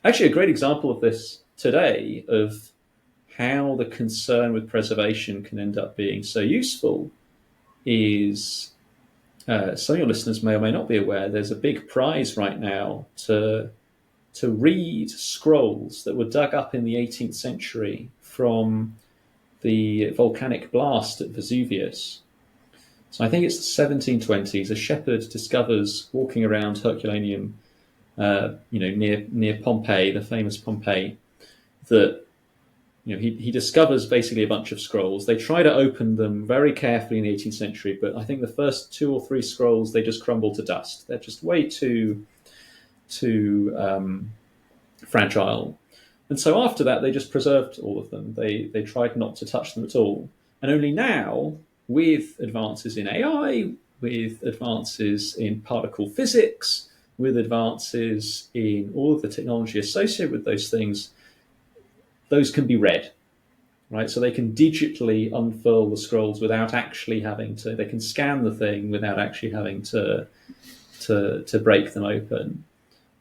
Actually, a great example of this today of how the concern with preservation can end up being so useful is some of your listeners may or may not be aware there's a big prize right now to read scrolls that were dug up in the 18th century from the volcanic blast at Vesuvius. So I think it's the 1720s. A shepherd discovers walking around Herculaneum, near Pompeii, the famous Pompeii, that he discovers basically a bunch of scrolls. They try to open them very carefully in the 18th century, but I think the first 2 or 3 scrolls they just crumble to dust. They're just way too fragile. And so after that, they just preserved all of them. They tried not to touch them at all. And only now, with advances in AI, with advances in particle physics, with advances in all of the technology associated with those things, those can be read, right? So they can digitally unfurl the scrolls without actually having to. They can scan the thing without actually having to break them open.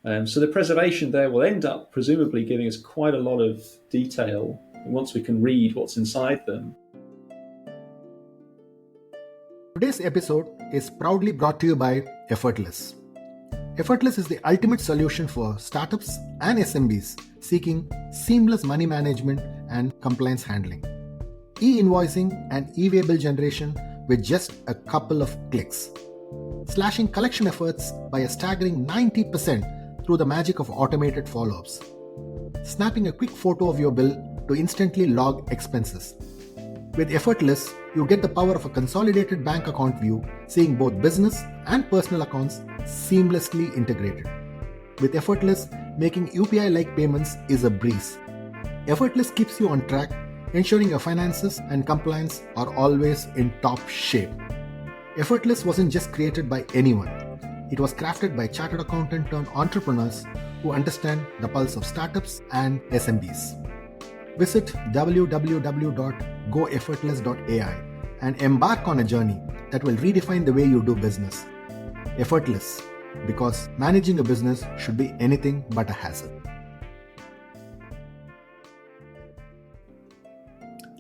So the preservation there will end up presumably giving us quite a lot of detail once we can read what's inside them. Today's episode is proudly brought to you by Effortless. Effortless is the ultimate solution for startups and SMBs seeking seamless money management and compliance handling, e-invoicing and e-way bill generation with just a couple of clicks, slashing collection efforts by a staggering 90% through the magic of automated follow-ups, snapping a quick photo of your bill to instantly log expenses. With Effortless, you get the power of a consolidated bank account view, seeing both business and personal accounts seamlessly integrated. With Effortless, making UPI-like payments is a breeze. Effortless keeps you on track, ensuring your finances and compliance are always in top shape. Effortless wasn't just created by anyone. It was crafted by chartered accountant turned entrepreneurs who understand the pulse of startups and SMBs. Visit www.goeffortless.ai and embark on a journey that will redefine the way you do business. Effortless, because managing a business should be anything but a hassle.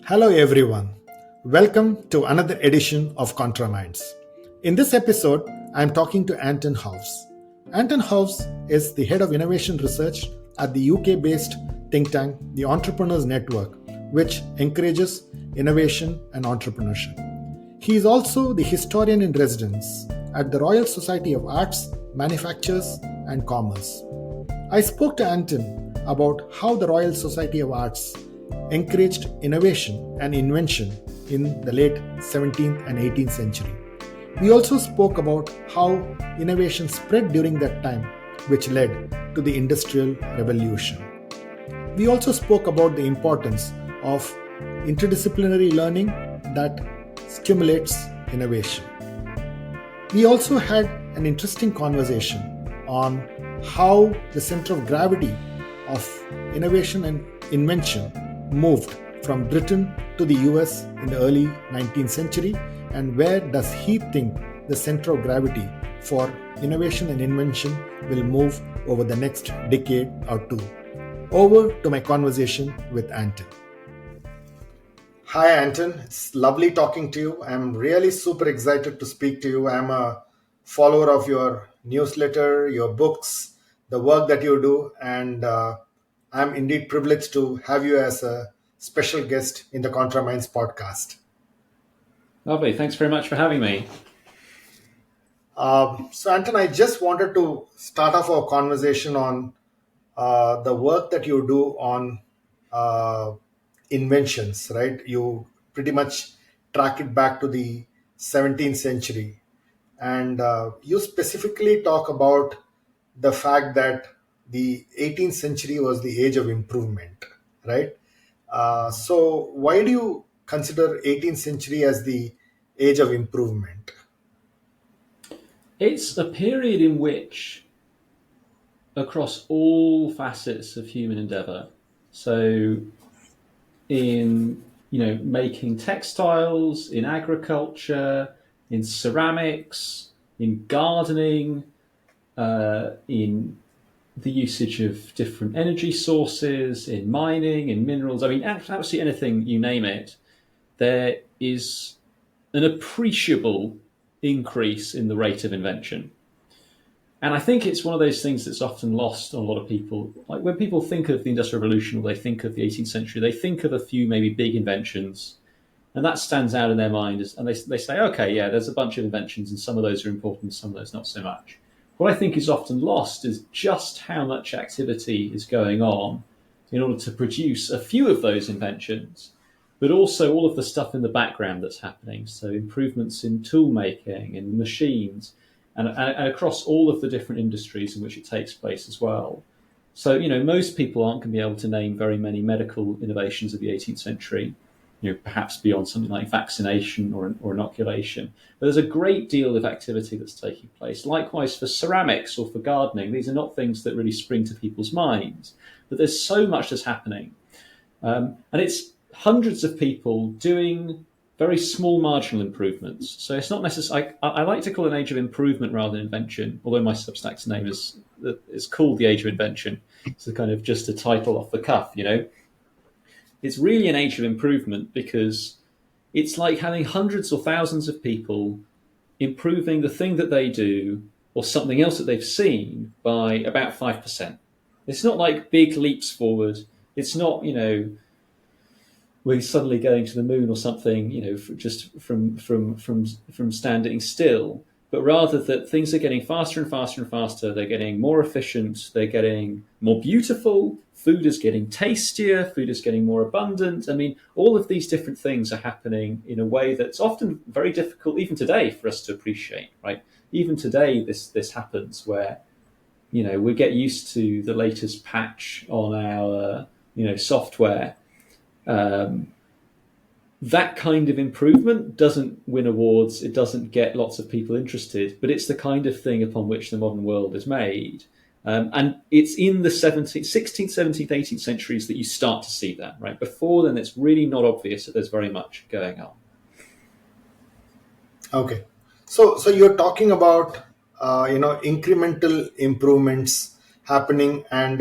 Hello everyone. Welcome to another edition of ContraMinds. In this episode, I am talking to Anton House. Anton House is the head of innovation research at the UK-based think tank, the Entrepreneurs Network, which encourages innovation and entrepreneurship. He is also the historian in residence at the Royal Society of Arts, Manufactures and Commerce. I spoke to Anton about how the Royal Society of Arts encouraged innovation and invention in the late 17th and 18th century. We also spoke about how innovation spread during that time, which led to the Industrial Revolution. We also spoke about the importance of interdisciplinary learning that stimulates innovation. We also had an interesting conversation on how the center of gravity of innovation and invention moved from Britain to the US in the early 19th century, and where does he think the center of gravity for innovation and invention will move over the next decade or two. Over to my conversation with Anton. Hi Anton, it's lovely talking to you. I'm really super excited to speak to you. I'm a follower of your newsletter, your books, the work that you do, and I'm indeed privileged to have you as a special guest in the ContraMinds podcast. Lovely. Thanks very much for having me. So Anton, I just wanted to start off our conversation on the work that you do on inventions, right? You pretty much track it back to the 17th century. And you specifically talk about the fact that the 18th century was the age of improvement, right? So why do you consider 18th century as the age of improvement? It's a period in which, across all facets of human endeavor, so in making textiles, in agriculture, in ceramics, in gardening, in the usage of different energy sources in mining, in minerals. I mean, absolutely anything, you name it, there is an appreciable increase in the rate of invention. And I think it's one of those things that's often lost on a lot of people. Like when people think of the Industrial Revolution or they think of the 18th century, they think of a few maybe big inventions, and that stands out in their mind. And they say, okay, yeah, there's a bunch of inventions, and some of those are important, some of those not so much. What I think is often lost is just how much activity is going on in order to produce a few of those inventions, but also all of the stuff in the background that's happening. So improvements in tool making, in machines, and across all of the different industries in which it takes place as well. So, most people aren't going to be able to name very many medical innovations of the 18th century, perhaps beyond something like vaccination or inoculation. But there's a great deal of activity that's taking place. Likewise for ceramics or for gardening, these are not things that really spring to people's minds, but there's so much that's happening. And it's hundreds of people doing very small marginal improvements. So it's not necessarily, I like to call it an age of improvement rather than invention, although my Substack's name is called the Age of Invention. It's kind of just a title off the cuff, It's really an age of improvement because it's like having hundreds or thousands of people improving the thing that they do or something else that they've seen by about 5%. It's not like big leaps forward. It's not, we're suddenly going to the moon or something, just from standing still, but rather that things are getting faster and faster and faster. They're getting more efficient. They're getting more beautiful. Food is getting tastier. Food is getting more abundant. I mean, all of these different things are happening in a way that's often very difficult, even today, for us to appreciate, right? Even today, this happens where, we get used to the latest patch on our, software. That kind of improvement doesn't win awards. It doesn't get lots of people interested, but it's the kind of thing upon which the modern world is made. And it's in the 16th, 17th, 18th centuries that you start to see that, right? Before then, it's really not obvious that there's very much going on. Okay. So you're talking about, incremental improvements happening. And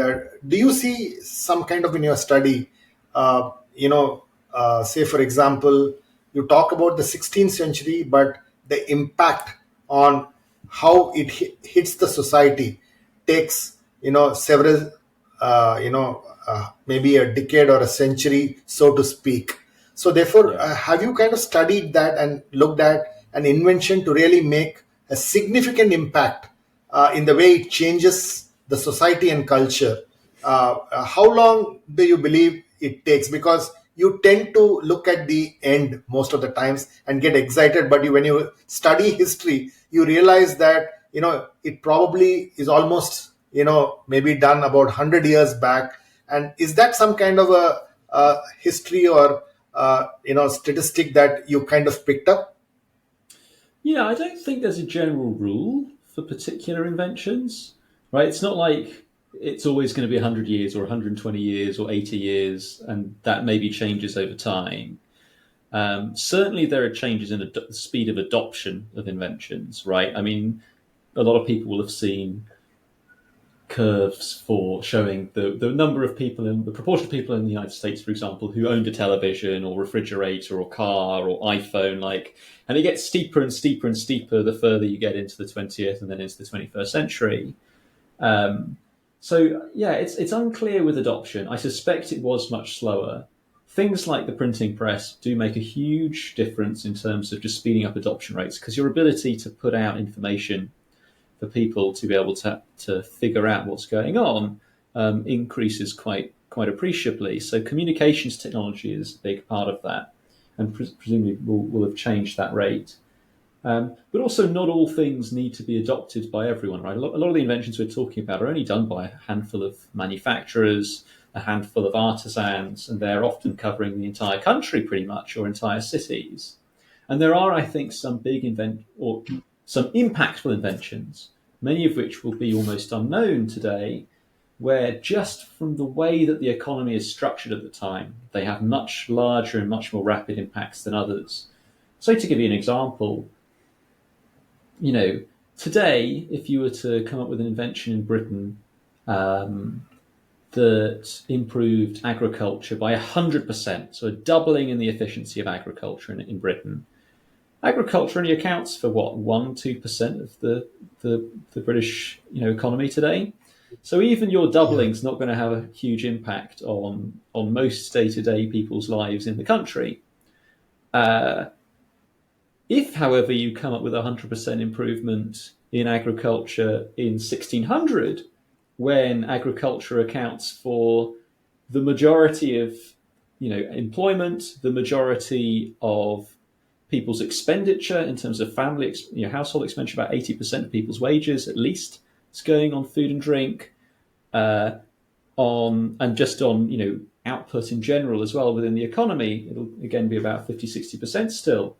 do you see some kind of in your study, say, for example, you talk about the 16th century, but the impact on how it hits the society takes, several, maybe a decade or a century, so to speak. So therefore, have you kind of studied that and looked at an invention to really make a significant impact in the way it changes the society and culture? How long do you believe it takes? Because you tend to look at the end most of the times and get excited, but when you study history, you realize that it probably is almost maybe done about 100 years back. And is that some kind of a history or statistic that you kind of picked up? Yeah, I don't think there's a general rule for particular inventions, right? It's not like it's always going to be 100 years or 120 years or 80 years, and that maybe changes over time. Certainly, there are changes in the speed of adoption of inventions, right? I mean, a lot of people will have seen curves for showing the number of people in the proportion of people in the United States, for example, who owned a television or refrigerator or car or iPhone, and it gets steeper and steeper and steeper the further you get into the 20th and then into the 21st century. So yeah, it's unclear with adoption. I suspect it was much slower. Things like the printing press do make a huge difference in terms of just speeding up adoption rates, because your ability to put out information for people to be able to figure out what's going on increases quite appreciably. So communications technology is a big part of that, and presumably will have changed that rate. But also, not all things need to be adopted by everyone, right? A lot of the inventions we're talking about are only done by a handful of manufacturers, a handful of artisans, and they're often covering the entire country pretty much, or entire cities. And there are, I think, some some impactful inventions, many of which will be almost unknown today, where just from the way that the economy is structured at the time, they have much larger and much more rapid impacts than others. So to give you an example, today, if you were to come up with an invention in Britain that improved agriculture by 100%, so a doubling in the efficiency of agriculture in Britain. Agriculture only accounts for what, 1-2% of the British economy today. So even your doubling is not going to have a huge impact on most day-to-day people's lives in the country. If, however, you come up with 100% improvement in agriculture in 1600, when agriculture accounts for the majority of employment, the majority of people's expenditure in terms of family, household expenditure, about 80% of people's wages at least is going on food and drink, and just on output in general as well within the economy. It'll again be about 50-60% still.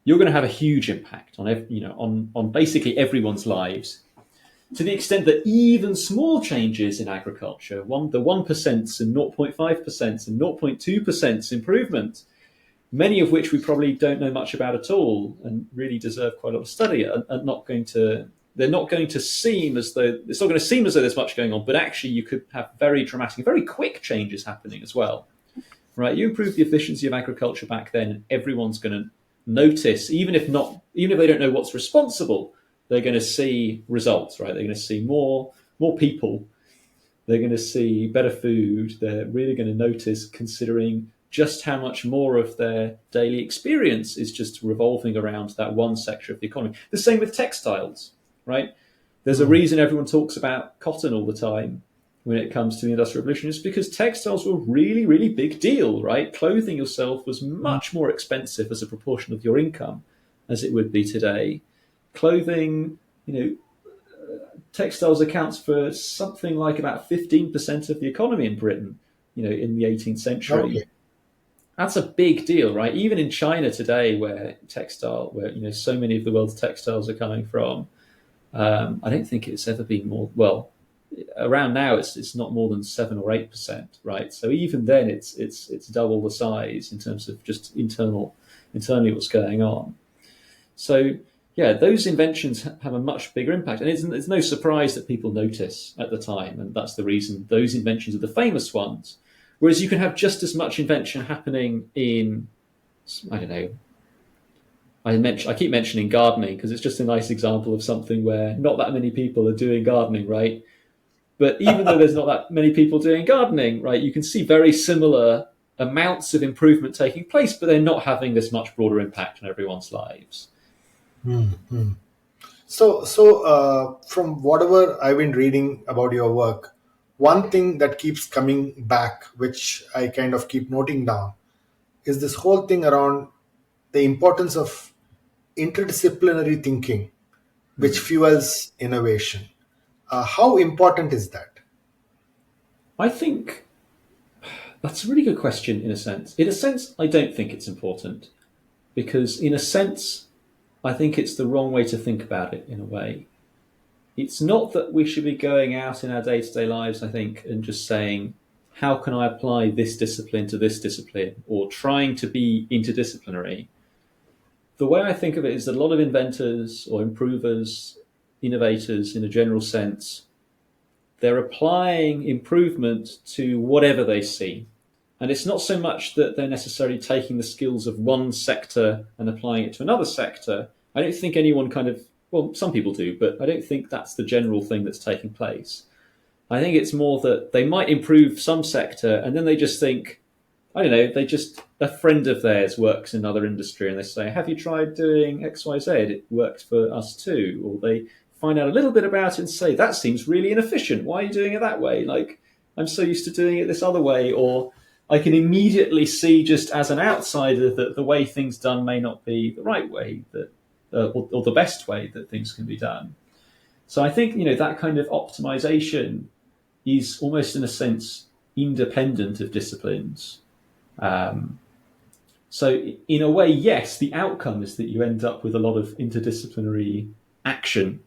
You're going to have a huge impact on basically everyone's lives, to the extent that even small changes in agriculture, the 1% and 0.5% and 0.2% improvement, many of which we probably don't know much about at all and really deserve quite a lot of study, are not going to. They're not going to seem as though it's not going to seem as though there's much going on, but actually you could have very dramatic, very quick changes happening as well. Right? You improve the efficiency of agriculture back then, and everyone's going to notice, even if they don't know what's responsible, they're going to see results. Right? They're going to see more people. They're going to see better food. They're really going to notice, considering just how much more of their daily experience is just revolving around that one sector of the economy. The same with textiles, right? There's a reason everyone talks about cotton all the time when it comes to the Industrial Revolution. It's because textiles were a really, really big deal, right? Clothing yourself was much more expensive as a proportion of your income as it would be today. Clothing, textiles accounts for something like about 15% of the economy in Britain, in the 18th century. Okay. That's a big deal, right? Even in China today, where so many of the world's textiles are coming from, I don't think it's ever been more. Well, around now, it's not more than 7 or 8%, right? So even then, it's double the size in terms of just internally what's going on. So yeah, those inventions have a much bigger impact, and it's no surprise that people notice at the time, and that's the reason those inventions are the famous ones. Whereas you can have just as much invention happening in, I don't know, I keep mentioning gardening because it's just a nice example of something where not that many people are doing gardening, right? But even though there's not that many people doing gardening, right, you can see very similar amounts of improvement taking place, but they're not having this much broader impact on everyone's lives. Mm-hmm. So from whatever I've been reading about your work, one thing that keeps coming back, which I kind of keep noting down, is this whole thing around the importance of interdisciplinary thinking, which fuels innovation. How important is that? I think that's a really good question in a sense. In a sense, I don't think it's important because in a sense, I think it's the wrong way to think about it in a way. It's not that we should be going out in our day-to-day lives, I think, and just saying, how can I apply this discipline to this discipline, or trying to be interdisciplinary. The way I think of it is that a lot of inventors or improvers, innovators in a general sense, they're applying improvement to whatever they see. And it's not so much that they're necessarily taking the skills of one sector and applying it to another sector. I don't think anyone well, some people do, but I don't think that's the general thing that's taking place. I think it's more that they might improve some sector and then they just think, I don't know, a friend of theirs works in another industry and they say, have you tried doing X, Y, Z? It worked for us too. Or they find out a little bit about it and say, that seems really inefficient. Why are you doing it that way? Like, I'm so used to doing it this other way. Or I can immediately see just as an outsider that the way things done may not be the right way, or the best way that things can be done. So I think, that kind of optimization is almost in a sense independent of disciplines. So in a way, yes, the outcome is that you end up with a lot of interdisciplinary action,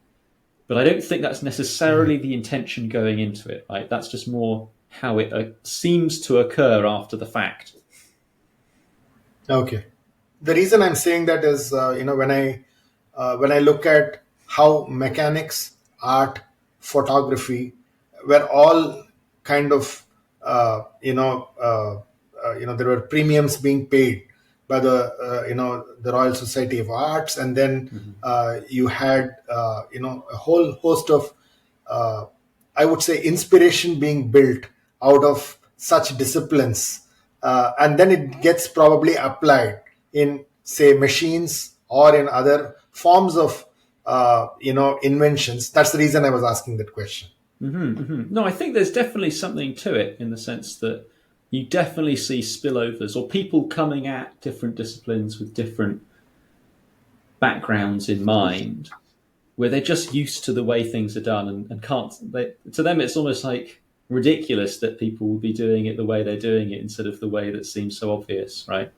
but I don't think that's necessarily the intention going into it, right? That's just more how it seems to occur after the fact. Okay. The reason I'm saying that is, when I look at how mechanics, art, photography, were all kind of there were premiums being paid by the Royal Society of Arts, and then you had a whole host of I would say inspiration being built out of such disciplines, and then it gets probably applied in, say, machines or in other forms of inventions. That's the reason I was asking that question. No, I think there's definitely something to it in the sense that you definitely see spillovers or people coming at different disciplines with different backgrounds in mind, where they're just used to the way things are done and can't. To them, it's almost like ridiculous that people will be doing it the way they're doing it instead of the way that seems so obvious, right?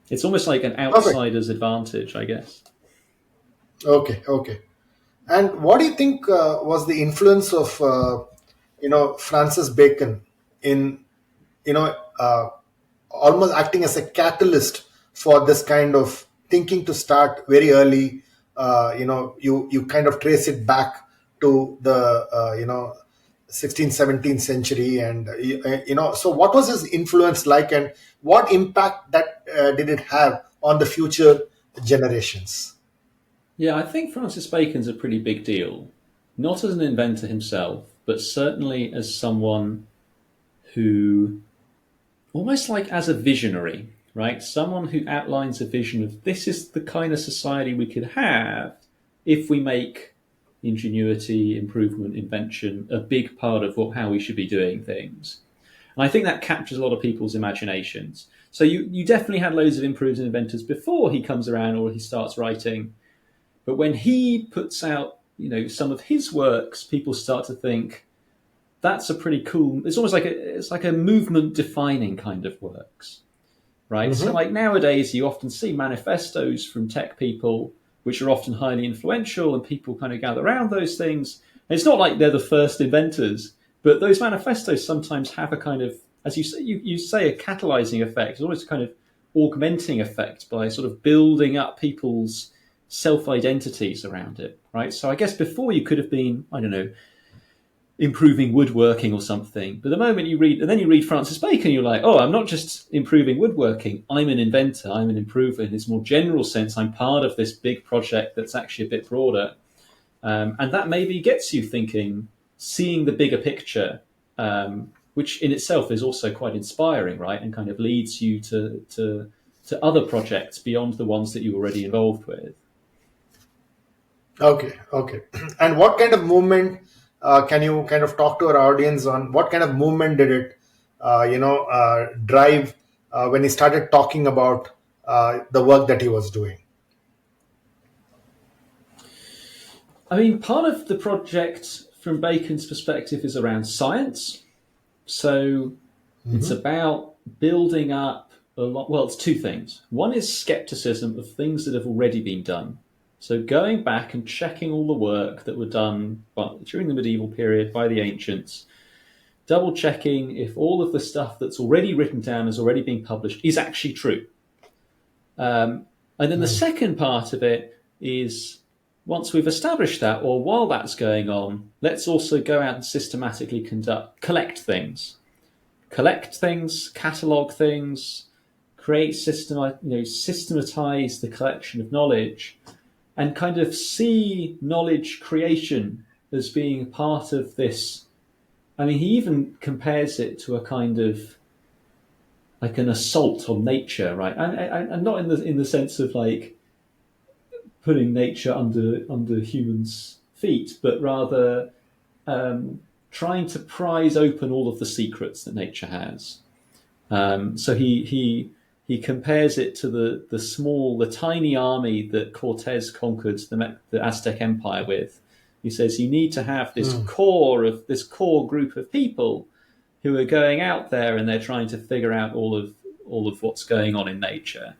It's almost like an outsider's advantage, I guess. Okay. And what do you think was the influence of Francis Bacon in you know uh, almost acting as a catalyst for this kind of thinking to start very early? You kind of trace it back to the 16th, 17th century, and so what was his influence like, and what impact that did it have on the future generations? Yeah, I think Francis Bacon's a pretty big deal. Not as an inventor himself, but certainly as someone who, almost like as a visionary, right? Someone who outlines a vision of this is the kind of society we could have if we make ingenuity, improvement, invention a big part of how we should be doing things. And I think that captures a lot of people's imaginations. So you definitely had loads of improvers and inventors before he comes around or he starts writing. But when he puts out, some of his works, people start to think that's a pretty cool. It's almost like it's like a movement defining kind of works, right? So like nowadays, you often see manifestos from tech people, which are often highly influential, and people kind of gather around those things. And it's not like they're the first inventors, but those manifestos sometimes have a kind of, as you say, a catalyzing effect. It's almost a kind of augmenting effect by sort of building up people's self-identities around it, right? So I guess before you could have been, I don't know, improving woodworking or something. But the moment you read Francis Bacon, you're like, oh, I'm not just improving woodworking. I'm an inventor. I'm an improver in this more general sense. I'm part of this big project that's actually a bit broader. And that maybe gets you thinking, seeing the bigger picture, which in itself is also quite inspiring, right? And kind of leads you to other projects beyond the ones that you're already involved with. Okay. And what kind of movement can you kind of talk to our audience on? What kind of movement did it, drive when he started talking about the work that he was doing? I mean, part of the project from Bacon's perspective is around science. So it's about building up a lot. Well, it's two things. One is skepticism of things that have already been done. So going back and checking all the work that were done during the medieval period by the ancients, double checking if all of the stuff that's already written down has already been published is actually true. And then the second part of it is, once we've established that, or while that's going on, let's also go out and systematically collect things, catalog things, systematize the collection of knowledge, and kind of see knowledge creation as being part of this. I mean, he even compares it to a kind of like an assault on nature, right? And not in the sense of like putting nature under humans' feet, but rather trying to prise open all of the secrets that nature has. So he compares it to the tiny army that Cortez conquered the Aztec Empire with. He says you need to have this core group of people who are going out there and they're trying to figure out all of what's going on in nature.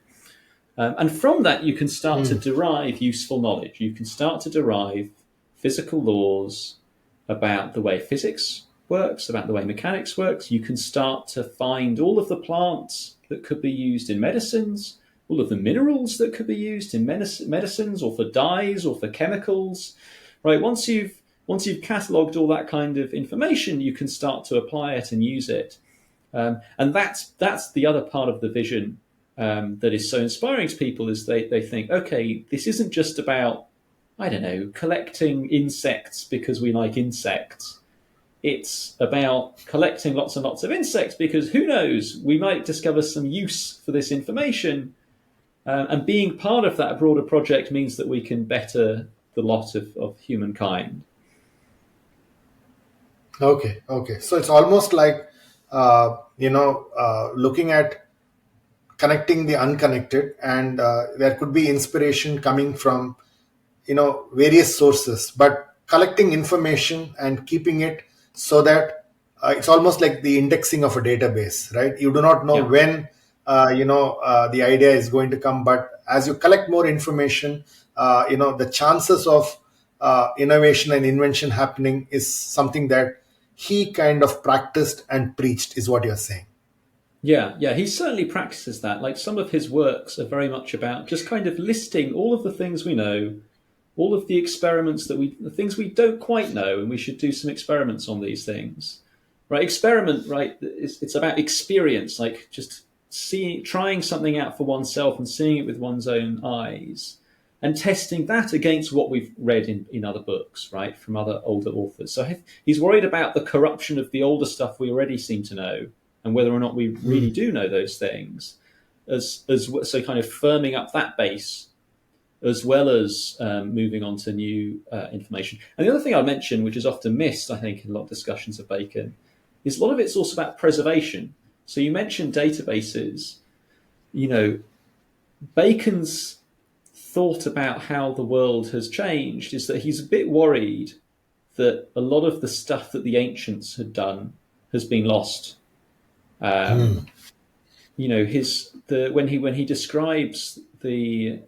And from that, you can start to derive useful knowledge. You can start to derive physical laws about the way physics works, about the way mechanics works. You can start to find all of the plants that could be used in medicines, all of the minerals that could be used in medicines or for dyes or for chemicals, right? Once you've catalogued all that kind of information, you can start to apply it and use it. And that's the other part of the vision that is so inspiring to people, is they think, okay, this isn't just about, I don't know, collecting insects because we like insects. It's about collecting lots and lots of insects because who knows, we might discover some use for this information. And being part of that broader project means that we can better the lot of humankind. Okay, okay. So it's almost like, looking at connecting the unconnected, and there could be inspiration coming from, various sources, but collecting information and keeping it so that it's almost like the indexing of a database, right? You do not know Yeah. when the idea is going to come, but as you collect more information, the chances of innovation and invention happening is something that he kind of practiced and preached, is what you're saying. Yeah, he certainly practices that. Like, some of his works are very much about just kind of listing all of the things we know, all of the experiments the things we don't quite know, and we should do some experiments on these things. Right? Experiment, right? It's about experience, like just trying something out for oneself and seeing it with one's own eyes, and testing that against what we've read in other books, right, from other older authors. So he's worried about the corruption of the older stuff we already seem to know, and whether or not we really do know those things, so kind of firming up that base, as well as moving on to new information. And the other thing I mentioned, which is often missed, I think, in a lot of discussions of Bacon, is a lot of it's also about preservation. So you mentioned databases. Bacon's thought about how the world has changed is that he's a bit worried that a lot of the stuff that the ancients had done has been lost. When he describes the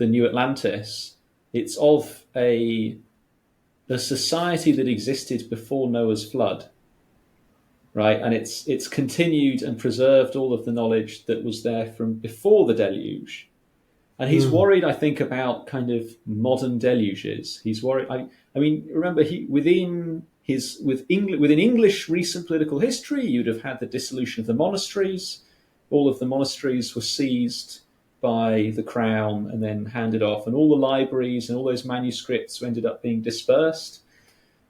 New Atlantis, it's of a society that existed before Noah's flood, right? And it's continued and preserved all of the knowledge that was there from before the deluge. And he's worried, I think, about kind of modern deluges. He's worried. I mean, remember, within English recent political history, you'd have had the dissolution of the monasteries. All of the monasteries were seized by the crown and then handed off, and all the libraries and all those manuscripts ended up being dispersed.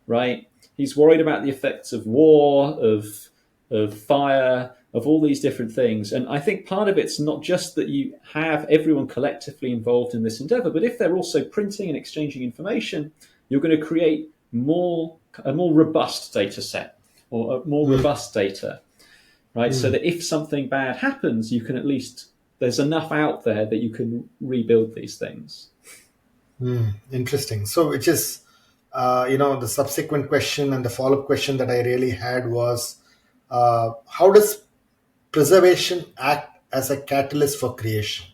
Right? He's worried about the effects of war, of fire, of all these different things. And I think part of it's not just that you have everyone collectively involved in this endeavor, but if they're also printing and exchanging information, you're going to create a more robust data set, or a more robust data, right? So that if something bad happens, you can at least, there's enough out there that you can rebuild these things. Interesting. So which is, the subsequent question and the follow-up question that I really had was, how does preservation act as a catalyst for creation?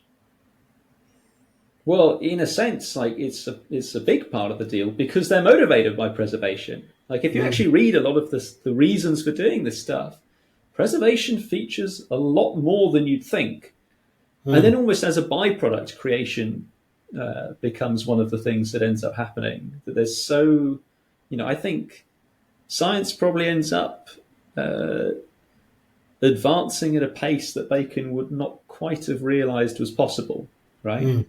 Well, in a sense, like it's a big part of the deal, because they're motivated by preservation. Like, if you actually read a lot of the reasons for doing this stuff, preservation features a lot more than you'd think. And then almost as a byproduct, creation becomes one of the things that ends up happening. That there's so, I think science probably ends up advancing at a pace that Bacon would not quite have realized was possible, right?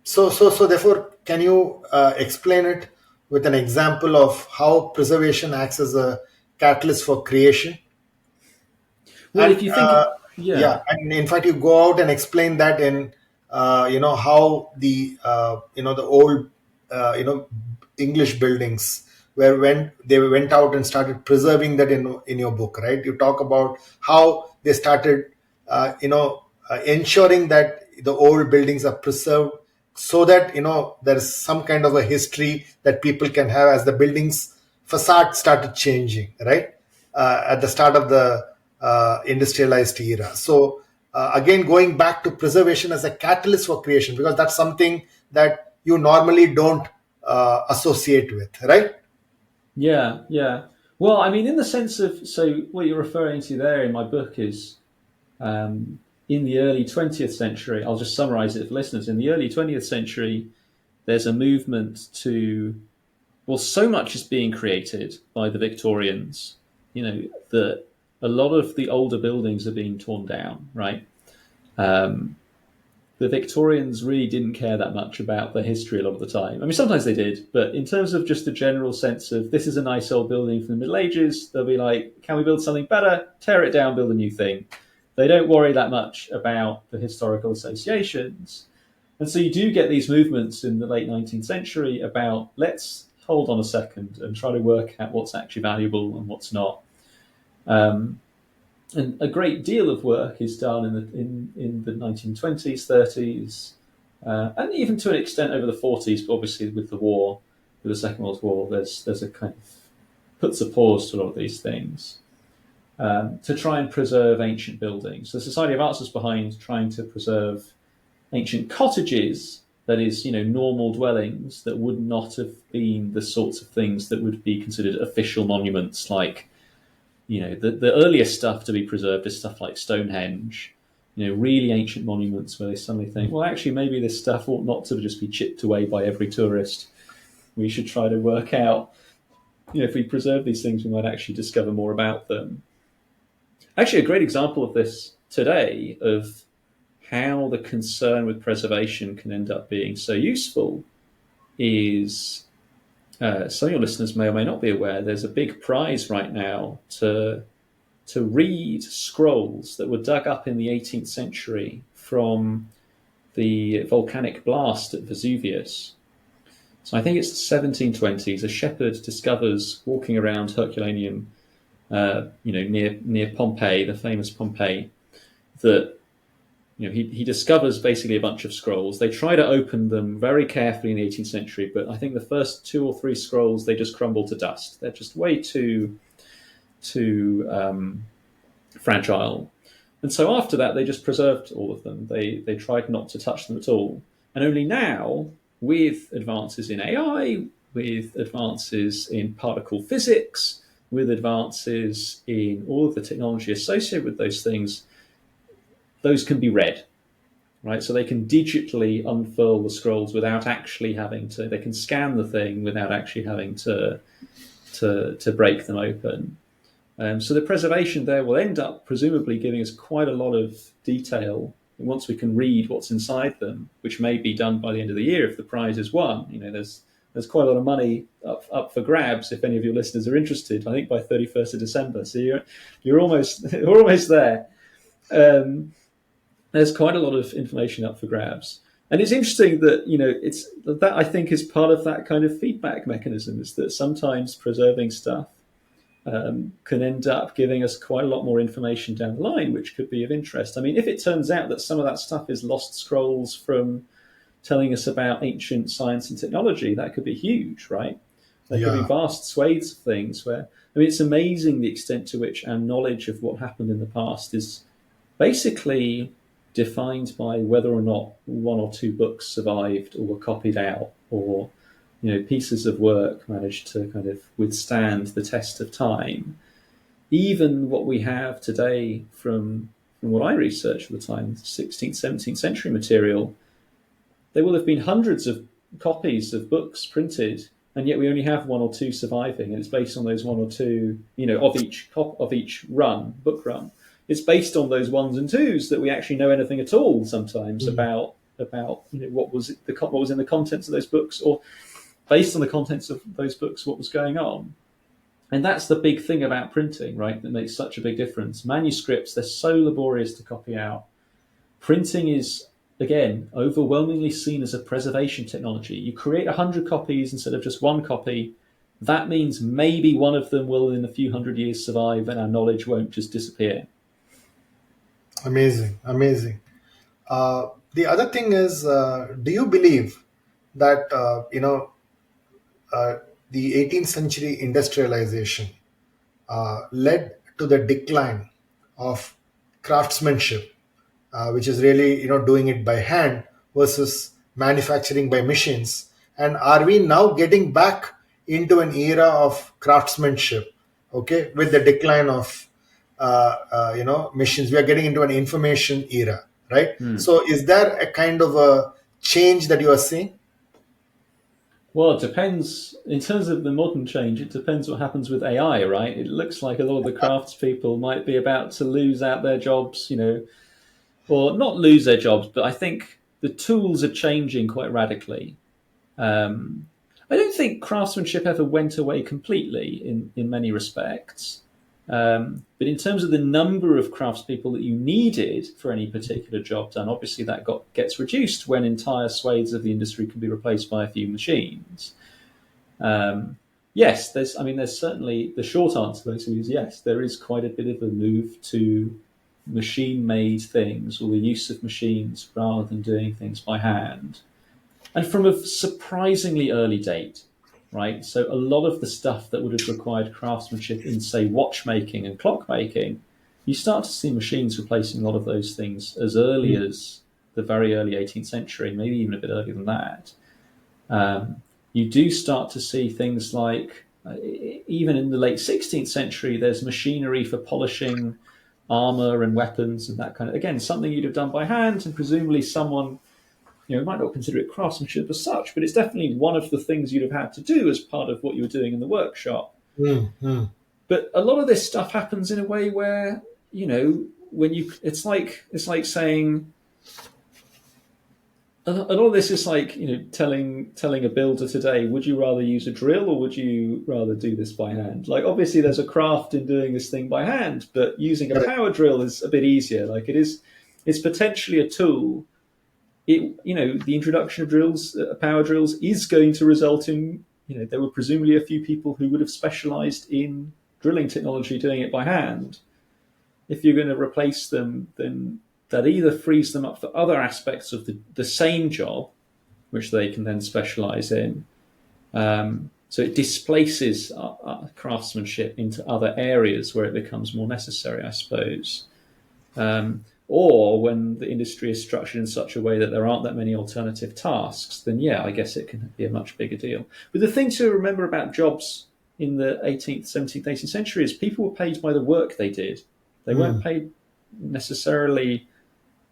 So therefore, can you explain it with an example of how preservation acts as a catalyst for creation? Well, And if you think, and in fact, you go out and explain that in how the the old English buildings, where when they went out and started preserving that in your book, right? You talk about how they started ensuring that the old buildings are preserved, so that there is some kind of a history that people can have as the buildings facade started changing, right, at the start of the industrialized era. So again, going back to preservation as a catalyst for creation, because that's something that you normally don't associate with, right? Yeah. Well, I mean, in the sense of, so what you're referring to there in my book is, in the early 20th century, I'll just summarize it for listeners. In the early 20th century, there's a movement to well, so much is being created by the Victorians, that a lot of the older buildings are being torn down, right? Um, the Victorians really didn't care that much about the history a lot of the time. I mean, sometimes they did, but in terms of just the general sense of this is a nice old building from the Middle Ages, they'll be like, can we build something better? Tear it down, build a new thing. They don't worry that much about the historical associations. And so you do get these movements in the late 19th century about let's hold on a second and try to work out what's actually valuable and what's not. And a great deal of work is done in the 1920s, 30s, and even to an extent over the 40s. But obviously, with the war, with the Second World War, there's a kind of puts a pause to a lot of these things to try and preserve ancient buildings. The Society of Arts was behind trying to preserve ancient cottages. That is, normal dwellings that would not have been the sorts of things that would be considered official monuments, like. The earliest stuff to be preserved is stuff like Stonehenge, really ancient monuments where they suddenly think, well, actually, maybe this stuff ought not to just be chipped away by every tourist. We should try to work out, if we preserve these things, we might actually discover more about them. Actually, a great example of this today, of how the concern with preservation can end up being so useful, is... some of your listeners may or may not be aware, there's a big prize right now to read scrolls that were dug up in the 18th century from the volcanic blast at Vesuvius. So I think it's the 1720s. A shepherd discovers, walking around Herculaneum, near Pompeii, the famous Pompeii, that he discovers basically a bunch of scrolls. They try to open them very carefully in the 18th century, but I think the first 2 or 3 scrolls, they just crumble to dust. They're just way too fragile. And so after that, they just preserved all of them. They tried not to touch them at all. And only now, with advances in AI, with advances in particle physics, with advances in all of the technology associated with those things, those can be read, right? So they can digitally unfurl the scrolls without actually having to. They can scan the thing without actually having to break them open. So the preservation there will end up presumably giving us quite a lot of detail once we can read what's inside them, which may be done by the end of the year if the prize is won. There's quite a lot of money up for grabs if any of your listeners are interested. I think by 31st of December. So you're almost we're almost there. There's quite a lot of information up for grabs. And it's interesting that, that I think is part of that kind of feedback mechanism, is that sometimes preserving stuff can end up giving us quite a lot more information down the line, which could be of interest. I mean, if it turns out that some of that stuff is lost scrolls from telling us about ancient science and technology, that could be huge, right? There could be vast swathes of things where, it's amazing the extent to which our knowledge of what happened in the past is basically defined by whether or not 1 or 2 books survived or were copied out, or pieces of work managed to kind of withstand the test of time. Even what we have today from what I researched at the time, 16th, 17th century material, there will have been hundreds of copies of books printed, and yet we only have 1 or 2 surviving, and it's based on those 1 or 2, of each book run. It's based on those 1s and 2s that we actually know anything at all sometimes about what was in the contents of those books, or based on the contents of those books, what was going on. And that's the big thing about printing, right? That makes such a big difference. Manuscripts, they're so laborious to copy out. Printing is, again, overwhelmingly seen as a preservation technology. You create 100 copies instead of just 1 copy. That means maybe one of them will in a few hundred years survive and our knowledge won't just disappear. Amazing. The other thing is, do you believe that the 18th century industrialization led to the decline of craftsmanship, which is really doing it by hand versus manufacturing by machines? And are we now getting back into an era of craftsmanship, okay, with the decline of machines? We are getting into an information era, right? So is there a kind of a change that you are seeing? Well, it depends. In terms of the modern change, it depends what happens with AI, right? It looks like a lot of the craftspeople might be about to lose out their jobs, or not lose their jobs, but I think the tools are changing quite radically. Um, I don't think craftsmanship ever went away completely in many respects. But in terms of the number of craftspeople that you needed for any particular job done, obviously that gets reduced when entire swathes of the industry can be replaced by a few machines. Yes, there's certainly the short answer basically is yes, there is quite a bit of a move to machine-made things or the use of machines rather than doing things by hand, and from a surprisingly early date, right? So a lot of the stuff that would have required craftsmanship in, say, watchmaking and clockmaking, you start to see machines replacing a lot of those things as early as the very early 18th century, maybe even a bit earlier than that. You do start to see things like, even in the late 16th century, there's machinery for polishing armor and weapons and that kind of, again, something you'd have done by hand, and presumably someone, might not consider it craftsmanship as such, but it's definitely one of the things you'd have had to do as part of what you were doing in the workshop. But a lot of this stuff happens in a way where, it's like saying, a lot of this is like, telling a builder today, would you rather use a drill or would you rather do this by hand? Like, obviously there's a craft in doing this thing by hand, but using a power drill is a bit easier. Like, it's potentially a tool. The introduction of power drills is going to result in, there were presumably a few people who would have specialized in drilling technology doing it by hand. If you're going to replace them, then that either frees them up for other aspects of the same job, which they can then specialize in. So it displaces craftsmanship into other areas where it becomes more necessary, I suppose. Or when the industry is structured in such a way that there aren't that many alternative tasks, then yeah, I guess it can be a much bigger deal. But the thing to remember about jobs in the 18th, 17th, 18th century is people were paid by the work they did. They weren't paid necessarily,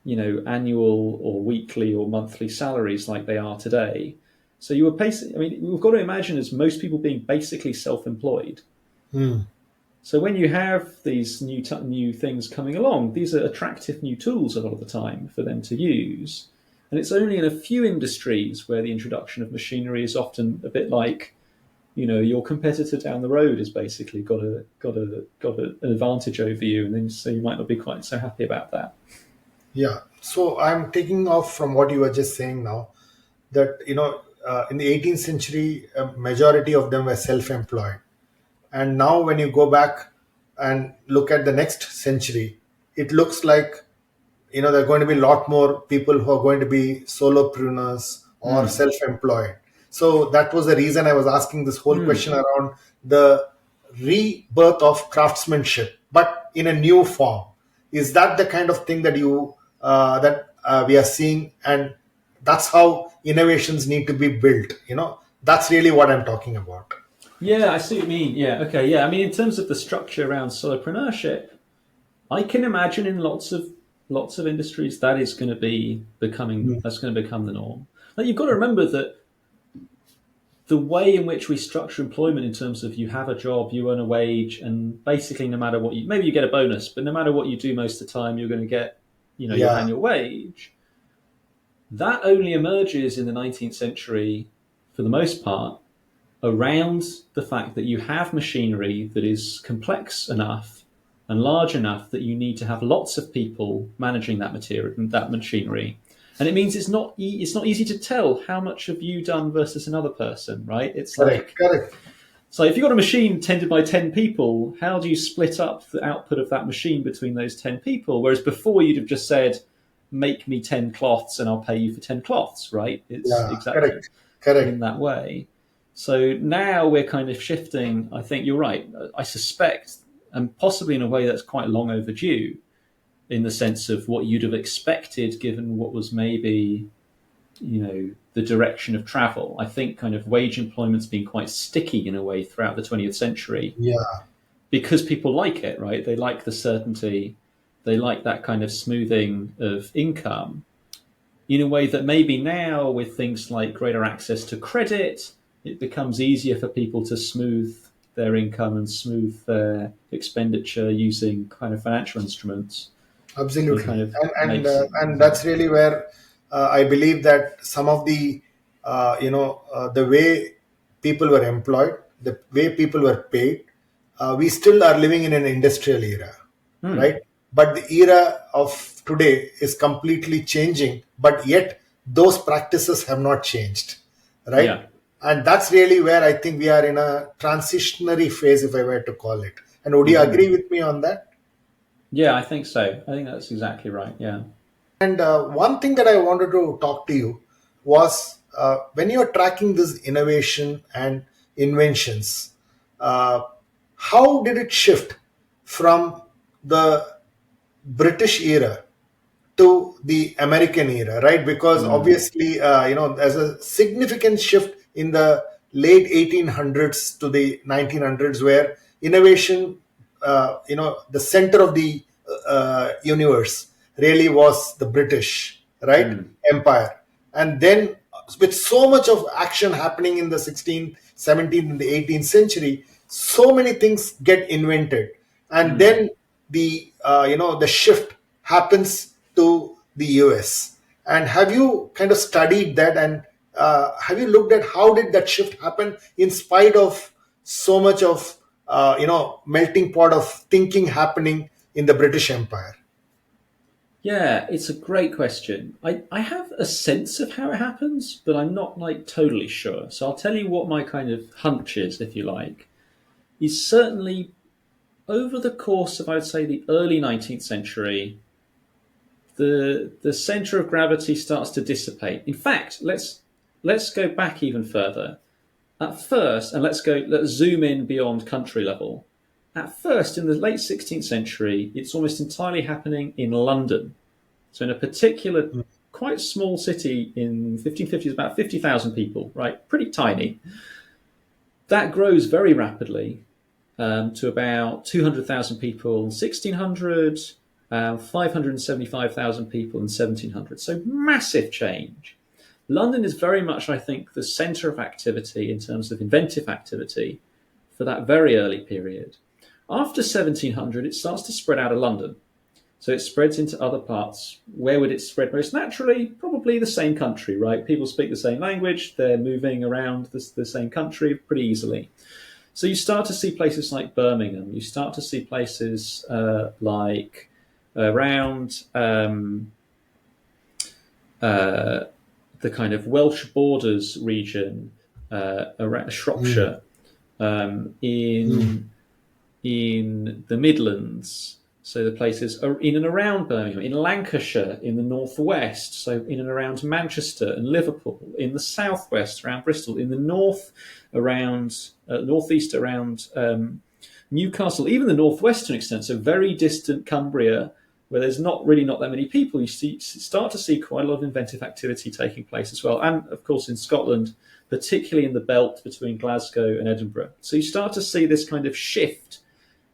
annual or weekly or monthly salaries like they are today. So you were basically, we've got to imagine as most people being basically self-employed. So when you have these new things coming along, these are attractive new tools a lot of the time for them to use. And it's only in a few industries where the introduction of machinery is often a bit like, your competitor down the road has basically got an advantage over you, and then so you might not be quite so happy about that. Yeah. So I'm taking off from what you were just saying now, that, in the 18th century, a majority of them were self-employed. And now when you go back and look at the next century, it looks like, there are going to be a lot more people who are going to be solopreneurs or self-employed. So that was the reason I was asking this whole question around the rebirth of craftsmanship, but in a new form. Is that the kind of thing that we are seeing? And that's how innovations need to be built. That's really what I'm talking about. Yeah, I see what you mean. Yeah, okay, yeah. I mean, in terms of the structure around solopreneurship, I can imagine in lots of industries that is going to be that's going to become the norm. Like, you've got to remember that the way in which we structure employment in terms of you have a job, you earn a wage, and basically no matter what maybe you get a bonus, but no matter what you do most of the time, you're going to get, your annual wage. That only emerges in the 19th century, for the most part, around the fact that you have machinery that is complex enough and large enough that you need to have lots of people managing that machinery. And it means it's not easy to tell how much have you done versus another person, right? It's Correct. So if you've got a machine tended by 10 people, how do you split up the output of that machine between those 10 people? Whereas before you'd have just said, make me 10 cloths and I'll pay you for 10 cloths, right? It's exactly correct. In that way. So now we're kind of shifting. I think you're right. I suspect, and possibly in a way that's quite long overdue, in the sense of what you'd have expected given what was maybe, the direction of travel. I think kind of wage employment's been quite sticky in a way throughout the 20th century. Yeah. Because people like it, right? They like the certainty. They like that kind of smoothing of income in a way that maybe now with things like greater access to credit, it becomes easier for people to smooth their income and smooth their expenditure using kind of financial instruments. It kind Absolutely, of and makes it. and that's really where I believe that some of the the way people were employed, the way people were paid, we still are living in an industrial era, right? But the era of today is completely changing, but yet those practices have not changed, right? Yeah. And that's really where I think we are in a transitionary phase, if I were to call it. And would you agree with me on that? Yeah, I think so. I think that's exactly right. Yeah. And one thing that I wanted to talk to you was when you're tracking this innovation and inventions, uh, how did it shift from the British era to the American era, right? Because obviously, there's a significant shift in the late 1800s to the 1900s, where innovation, the center of the universe really was the British, right, empire. And then, with so much of action happening in the 16th, 17th, and the 18th century, so many things get invented, and then the shift happens to the US. And have you kind of studied that, and have you looked at how did that shift happen in spite of so much of melting pot of thinking happening in the British Empire? Yeah, it's a great question. I have a sense of how it happens, but I'm not like totally sure. So I'll tell you what my kind of hunch is, if you like, is certainly over the course of, I would say, the early 19th century, the center of gravity starts to dissipate. In fact, let's go back even further. At first, and let's zoom in beyond country level. At first, in the late 16th century, it's almost entirely happening in London. So in a particular quite small city in 1550s, about 50,000 people, right? Pretty tiny. That grows very rapidly to about 200,000 people in 1600, 575,000 people in 1700. So massive change. London is very much, I think, the center of activity in terms of inventive activity for that very early period. After 1700, it starts to spread out of London. So it spreads into other parts. Where would it spread most naturally? Probably the same country, right? People speak the same language. They're moving around the same country pretty easily. So you start to see places like Birmingham. You start to see places like around the kind of Welsh borders region, around Shropshire, in the Midlands. So the places are in and around Birmingham, in Lancashire, in the northwest, so in and around Manchester and Liverpool, in the southwest around Bristol, in the north around northeast around Newcastle, even the northwestern extent, so very distant Cumbria, where there's not that many people. You start to see quite a lot of inventive activity taking place as well, and of course in Scotland, particularly in the belt between Glasgow and Edinburgh. So you start to see this kind of shift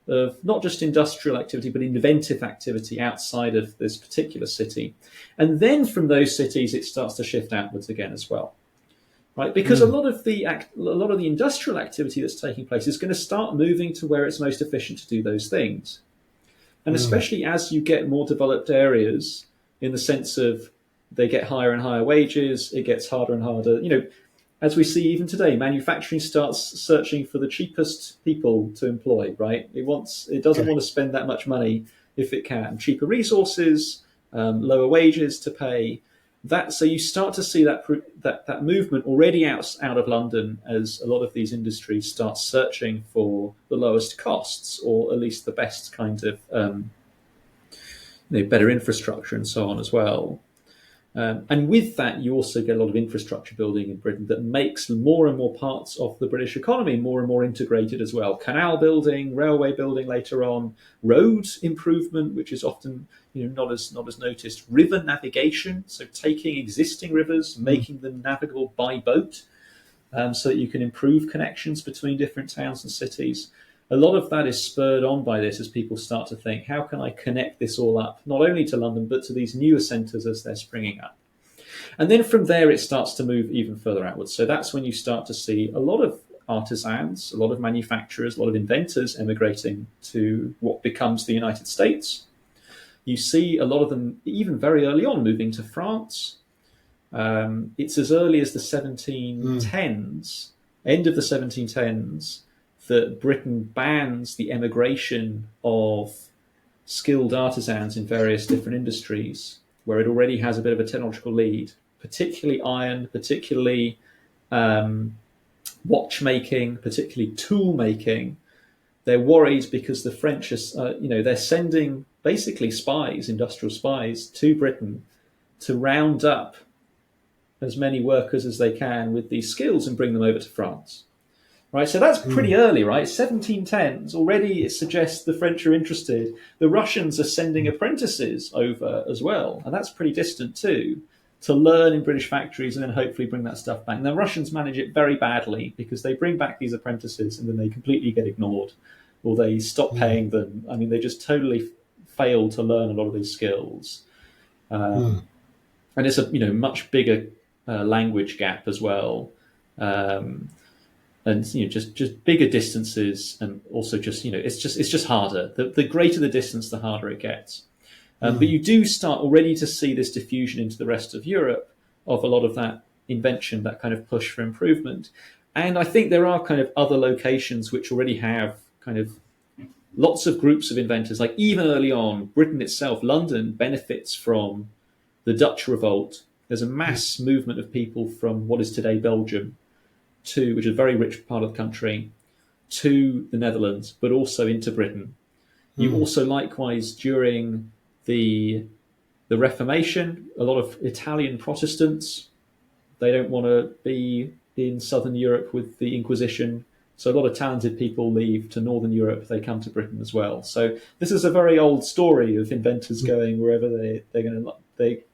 of not just industrial activity, but inventive activity outside of this particular city. And then from those cities, it starts to shift outwards again as well, right? Because a lot of the industrial activity that's taking place is going to start moving to where it's most efficient to do those things. And especially as you get more developed areas, in the sense of they get higher and higher wages, it gets harder and harder. As we see even today, manufacturing starts searching for the cheapest people to employ, right? It doesn't want to spend that much money if it can. Cheaper resources, lower wages to pay. So you start to see that movement already out of London, as a lot of these industries start searching for the lowest costs, or at least the best kind of better infrastructure and so on as well. And with that, you also get a lot of infrastructure building in Britain that makes more and more parts of the British economy more and more integrated as well. Canal building, railway building later on, road improvement, which is often not as noticed. River navigation, so taking existing rivers, making them navigable by boat, so that you can improve connections between different towns and cities. A lot of that is spurred on by this, as people start to think, how can I connect this all up, not only to London, but to these newer centres as they're springing up? And then from there, it starts to move even further outwards. So that's when you start to see a lot of artisans, a lot of manufacturers, a lot of inventors emigrating to what becomes the United States. You see a lot of them, even very early on, moving to France. It's as early as the 1710s, end of the 1710s, that Britain bans the emigration of skilled artisans in various different industries, where it already has a bit of a technological lead, particularly iron, particularly watchmaking, particularly tool making. They're worried because the French are, they're sending basically spies, industrial spies, to Britain to round up as many workers as they can with these skills and bring them over to France. Right, so that's pretty early, right? 1710s. Already it suggests the French are interested. The Russians are sending apprentices over as well, and that's pretty distant too, to learn in British factories and then hopefully bring that stuff back. And the Russians manage it very badly because they bring back these apprentices and then they completely get ignored, or they stop paying them. I mean, they just totally fail to learn a lot of these skills. And it's a much bigger language gap as well. And just bigger distances, and also it's just harder. The greater the distance, the harder it gets. But you do start already to see this diffusion into the rest of Europe of a lot of that invention, that kind of push for improvement. And I think there are kind of other locations which already have kind of lots of groups of inventors. Like even early on, Britain itself, London benefits from the Dutch revolt. There's a mass movement of people from what is today Belgium, which is a very rich part of the country, to the Netherlands, but also into Britain. You also likewise, during the Reformation, a lot of Italian Protestants, they don't want to be in Southern Europe with the Inquisition. So a lot of talented people leave to Northern Europe. They come to Britain as well. So this is a very old story of inventors going wherever they're going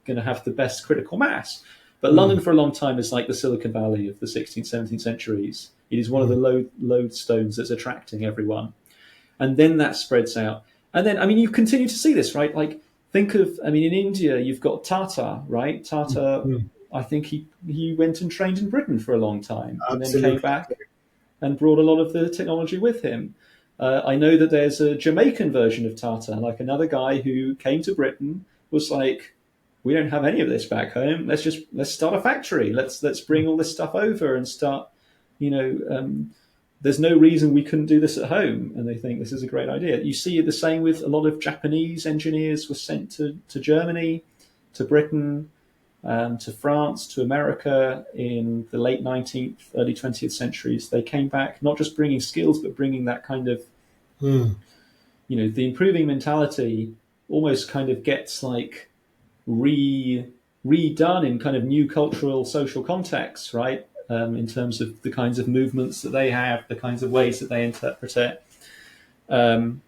to have the best critical mass. But London for a long time is like the Silicon Valley of the 16th, 17th centuries. It is one of the lodestones that's attracting everyone. And then that spreads out. And then, I mean, you continue to see this, right? Like, think of, I mean, in India, you've got Tata, right? Tata, I think he went and trained in Britain for a long time. And then came back and brought a lot of the technology with him. I know that there's a Jamaican version of Tata, like another guy who came to Britain, was like, we don't have any of this back home. Let's start a factory. Let's bring all this stuff over and start. There's no reason we couldn't do this at home, and they think this is a great idea. You see the same with a lot of Japanese engineers were sent to Germany, to Britain, to France, to America in the late 19th, early 20th centuries. They came back not just bringing skills, but bringing that kind of, the improving mentality almost kind of gets like redone in kind of new cultural social contexts, right? In terms of the kinds of movements that they have, the kinds of ways that they interpret it. And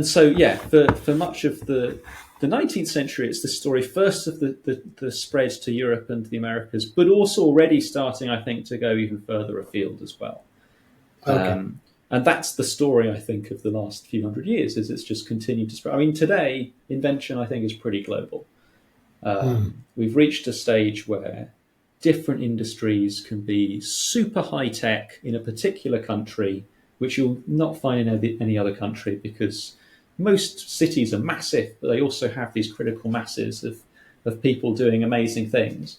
so, yeah, for much of the 19th century, it's the story first of the spread to Europe and the Americas, but also already starting, I think, to go even further afield as well. Okay. And that's the story, I think, of the last few hundred years, is it's just continued to spread. I mean, today, invention, I think, is pretty global. We've reached a stage where different industries can be super high-tech in a particular country, which you'll not find in any other country, because most cities are massive, but they also have these critical masses of people doing amazing things.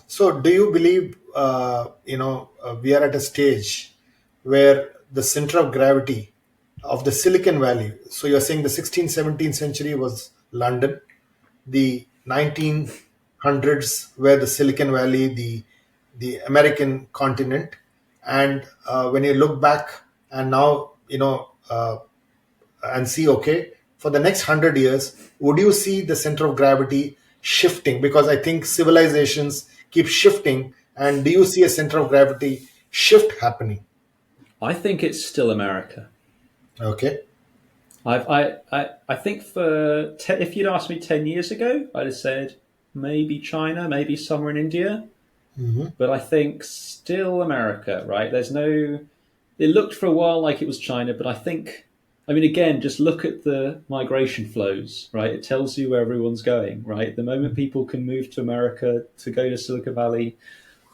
So do you believe, we are at a stage where the center of gravity of the Silicon Valley, so you're saying the 16th, 17th century was London, the 1900s were the Silicon Valley, the American continent, and when you look back and now, and see, okay, for the next 100 years, would you see the center of gravity shifting? Because I think civilizations keep shifting, and do you see a center of gravity shift happening? I think it's still America. Okay. I think if you'd asked me 10 years ago, I'd have said maybe China, maybe somewhere in India. But I think still America, right? It looked for a while like it was China, but I think I mean, again, just look at the migration flows, right? It tells you where everyone's going, right? The moment people can move to America to go to Silicon Valley,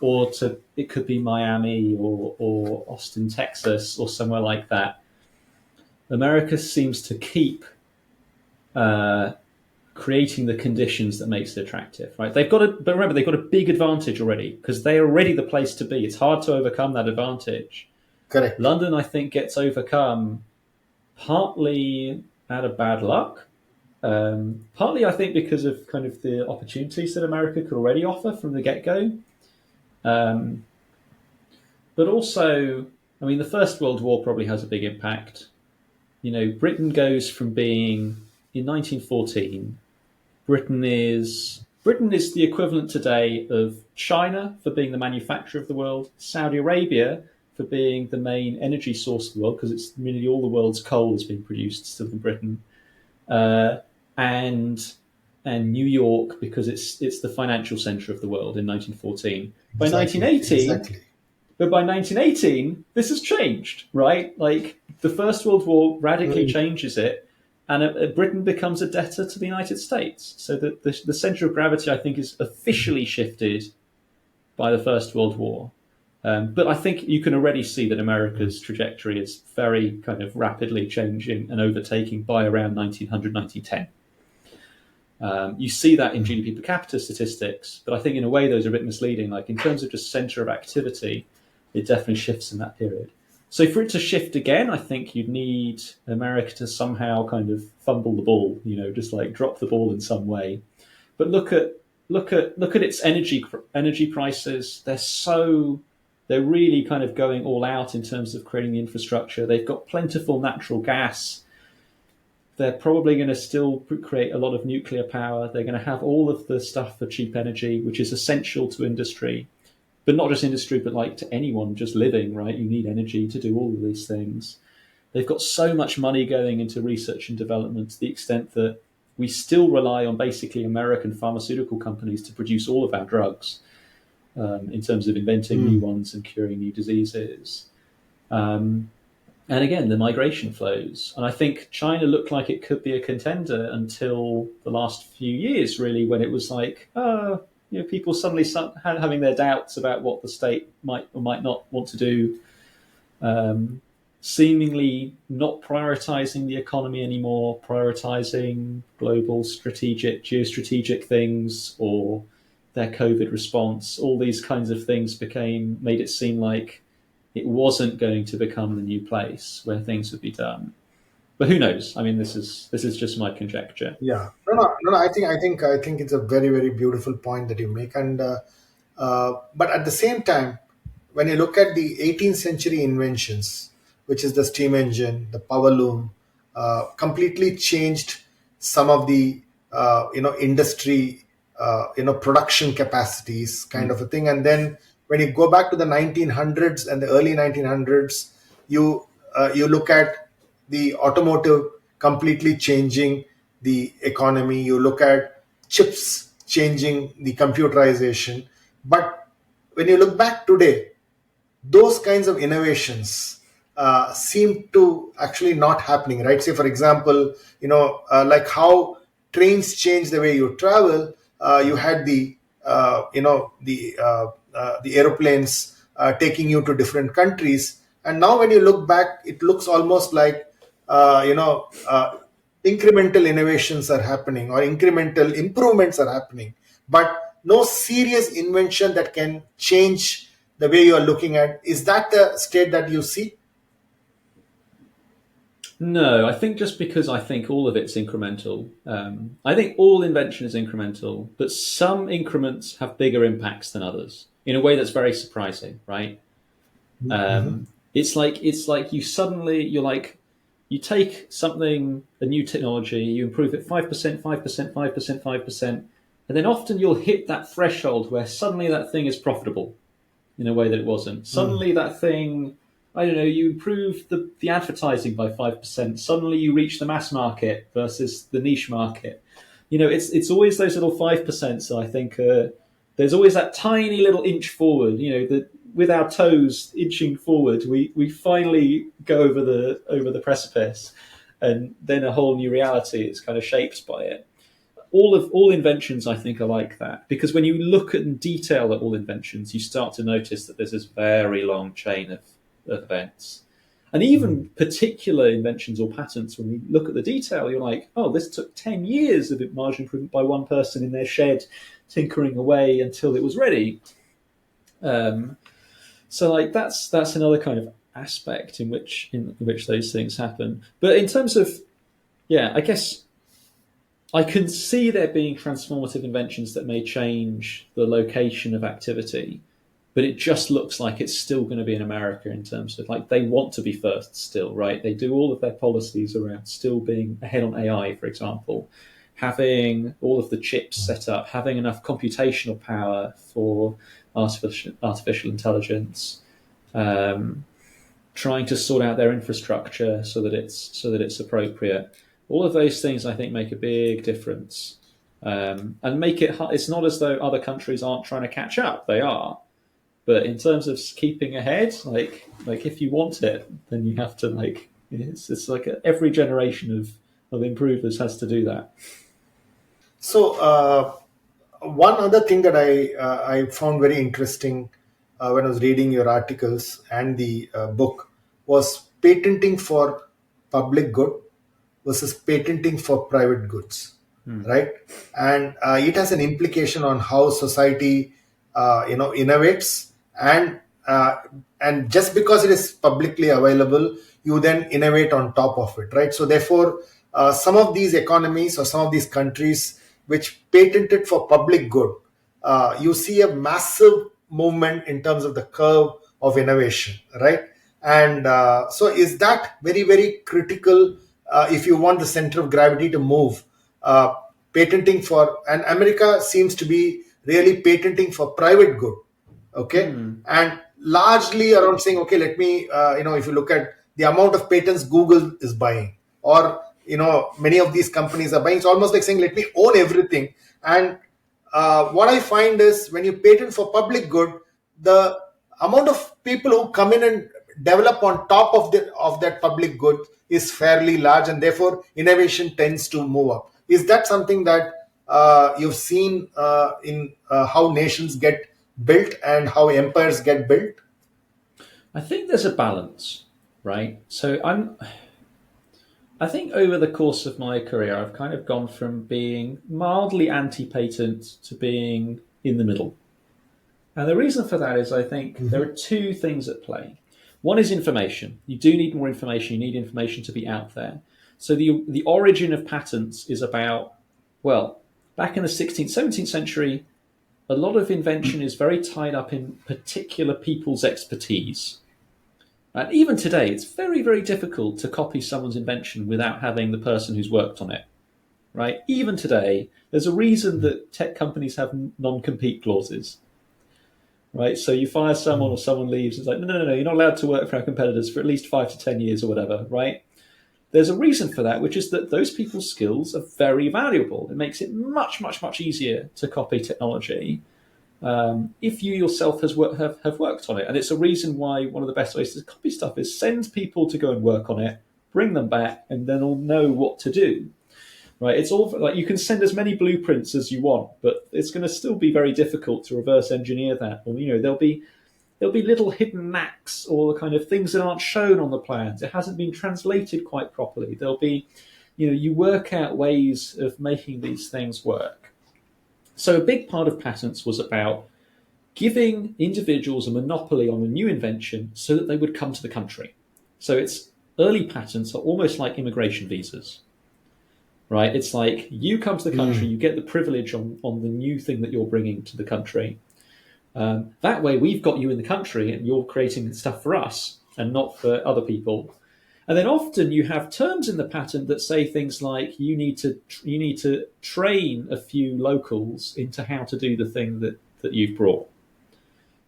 or to it could be Miami or Austin, Texas, or somewhere like that. America seems to keep uh, creating the conditions that makes it attractive, right? But remember, they've got a big advantage already because they're already the place to be. It's hard to overcome that advantage. Correct. London, I think, gets overcome partly out of bad luck. Partly, I think, because of kind of the opportunities that America could already offer from the get-go. But also, I mean, the First World War probably has a big impact. You know, Britain goes from being, in 1914, Britain is the equivalent today of China for being the manufacturer of the world, Saudi Arabia for being the main energy source of the world, because it's nearly all the world's coal is being produced still in Britain, and New York because it's the financial center of the world in 1914. By Exactly. 1918, Exactly. but by 1918, this has changed, right? Like the First World War radically changes it, and Britain becomes a debtor to the United States. So the center of gravity, I think, is officially shifted by the First World War. But I think you can already see that America's trajectory is very kind of rapidly changing and overtaking by around 1900, 1910. You see that in GDP per capita statistics, but I think in a way those are a bit misleading. Like in terms of just center of activity, it definitely shifts in that period. So for it to shift again, I think you'd need America to somehow kind of fumble the ball, you know, just like drop the ball in some way. But look at its energy prices. They're really kind of going all out in terms of creating the infrastructure. They've got plentiful natural gas. They're probably going to still create a lot of nuclear power. They're going to have all of the stuff for cheap energy, which is essential to industry, but not just industry, but like to anyone just living, right? You need energy to do all of these things. They've got so much money going into research and development to the extent that we still rely on basically American pharmaceutical companies to produce all of our drugs in terms of inventing new ones and curing new diseases. And again, the migration flows. And I think China looked like it could be a contender until the last few years, really, when it was like, people suddenly having their doubts about what the state might or might not want to do, seemingly not prioritizing the economy anymore, prioritizing global geostrategic things or their COVID response. All these kinds of things made it seem like it wasn't going to become the new place where things would be done. But who knows? I mean, this is just my conjecture. Yeah. No. I think it's a very, very beautiful point that you make, and but at the same time, when you look at the 18th century inventions, which is the steam engine, the power loom, completely changed some of the industry, production capacities, kind of a thing. And then when you go back to the 1900s and the early 1900s, you look at the automotive completely changing the economy. You look at chips changing the computerization. But when you look back today, those kinds of innovations seem to actually not happening, right? Say, for example, like how trains change the way you travel. You had the aeroplanes taking you to different countries, and now when you look back, it looks almost like incremental innovations are happening or incremental improvements are happening, but no serious invention that can change the way you are looking at. Is that the state that you see? No, I think just because I think all of it's incremental. I think all invention is incremental, but some increments have bigger impacts than others in a way that's very surprising, right? It's like you take something, a new technology, you improve it 5%, 5%, 5%, 5%, and then often you'll hit that threshold where suddenly that thing is profitable in a way that it wasn't. Suddenly that thing, I don't know, you improve the advertising by 5%. Suddenly you reach the mass market versus the niche market. It's always those little 5%. So I think there's always that tiny little inch forward, that with our toes inching forward, we finally go over the precipice. and then a whole new reality is kind of shaped by it. All inventions, I think, are like that, because when you look at and detail at all inventions, you start to notice that there's this very long chain of events. And even particular inventions or patents, when you look at the detail, you're like, oh, this took 10 years of margin improvement by one person in their shed, tinkering away until it was ready. So like that's another kind of aspect in which those things happen. But in terms of, yeah, I guess I can see there being transformative inventions that may change the location of activity, but it just looks like it's still going to be in America in terms of, like, they want to be first still, right? They do all of their policies around still being ahead on AI, for example, having all of the chips set up, having enough computational power for artificial intelligence, trying to sort out their infrastructure so that it's appropriate. All of those things, I think, make a big difference, and make it. It's not as though other countries aren't trying to catch up; they are. But in terms of keeping ahead, like if you want it, then you have to, like, it's like every generation of improvers has to do that. So one other thing that I found very interesting when I was reading your articles and the book was patenting for public good versus patenting for private goods, right? And it has an implication on how society, innovates, and just because it is publicly available, you then innovate on top of it, right? So therefore, some of these economies or some of these countries which patented for public good, you see a massive movement in terms of the curve of innovation, right? And so is that very, very critical if you want the center of gravity to move? Patenting for, and America seems to be really patenting for private good, okay? And largely around saying, okay, let me, if you look at the amount of patents Google is buying, or many of these companies are buying, it's almost like saying, let me own everything. And what I find is, when you patent for public good, the amount of people who come in and develop on top of that public good is fairly large, and therefore innovation tends to move up. Is that something that you've seen in how nations get built and how empires get built? I think there's a balance, right? So I think over the course of my career, I've kind of gone from being mildly anti-patent to being in the middle. And the reason for that is, I think there are two things at play. One is information. You do need more information. You need information to be out there. So the origin of patents is about, well, back in the 16th, 17th century, a lot of invention is very tied up in particular people's expertise. And even today, it's very, very difficult to copy someone's invention without having the person who's worked on it, right? Even today, there's a reason that tech companies have non-compete clauses, right? So you fire someone or someone leaves, it's like, no, you're not allowed to work for our competitors for at least 5 to 10 years or whatever, right? There's a reason for that, which is that those people's skills are very valuable. It makes it much, much, much easier to copy technology if you yourself have worked on it. And it's a reason why one of the best ways to copy stuff is send people to go and work on it, bring them back, and then they'll know what to do. Right? It's all like, you can send as many blueprints as you want, but it's going to still be very difficult to reverse engineer that. Or there'll be little hidden knacks or kind of things that aren't shown on the plans. It hasn't been translated quite properly. There'll be, you work out ways of making these things work. So a big part of patents was about giving individuals a monopoly on a new invention so that they would come to the country. So early patents are almost like immigration visas, right? It's like, you come to the country, you get the privilege on the new thing that you're bringing to the country. That way we've got you in the country and you're creating stuff for us and not for other people. And then often you have terms in the patent that say things like, you need to train a few locals into how to do the thing that you've brought,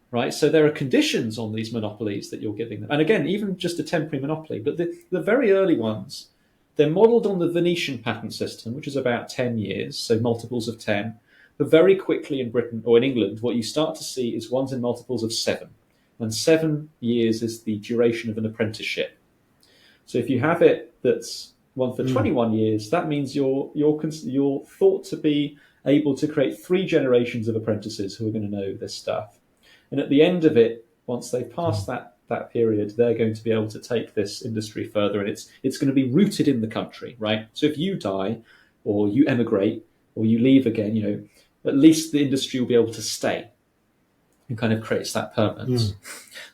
right? So there are conditions on these monopolies that you're giving them. And again, even just a temporary monopoly, but the very early ones, they're modeled on the Venetian patent system, which is about 10 years, so multiples of 10. But very quickly in Britain or in England, what you start to see is ones in multiples of 7. And 7 years is the duration of an apprenticeship. So if you have it that's one for 21 years, that means you're thought to be able to create 3 generations of apprentices who are going to know this stuff. And at the end of it, once they've passed that period, they're going to be able to take this industry further, and it's going to be rooted in the country, right? So if you die, or you emigrate, or you leave again, at least the industry will be able to stay, and kind of creates that permanence.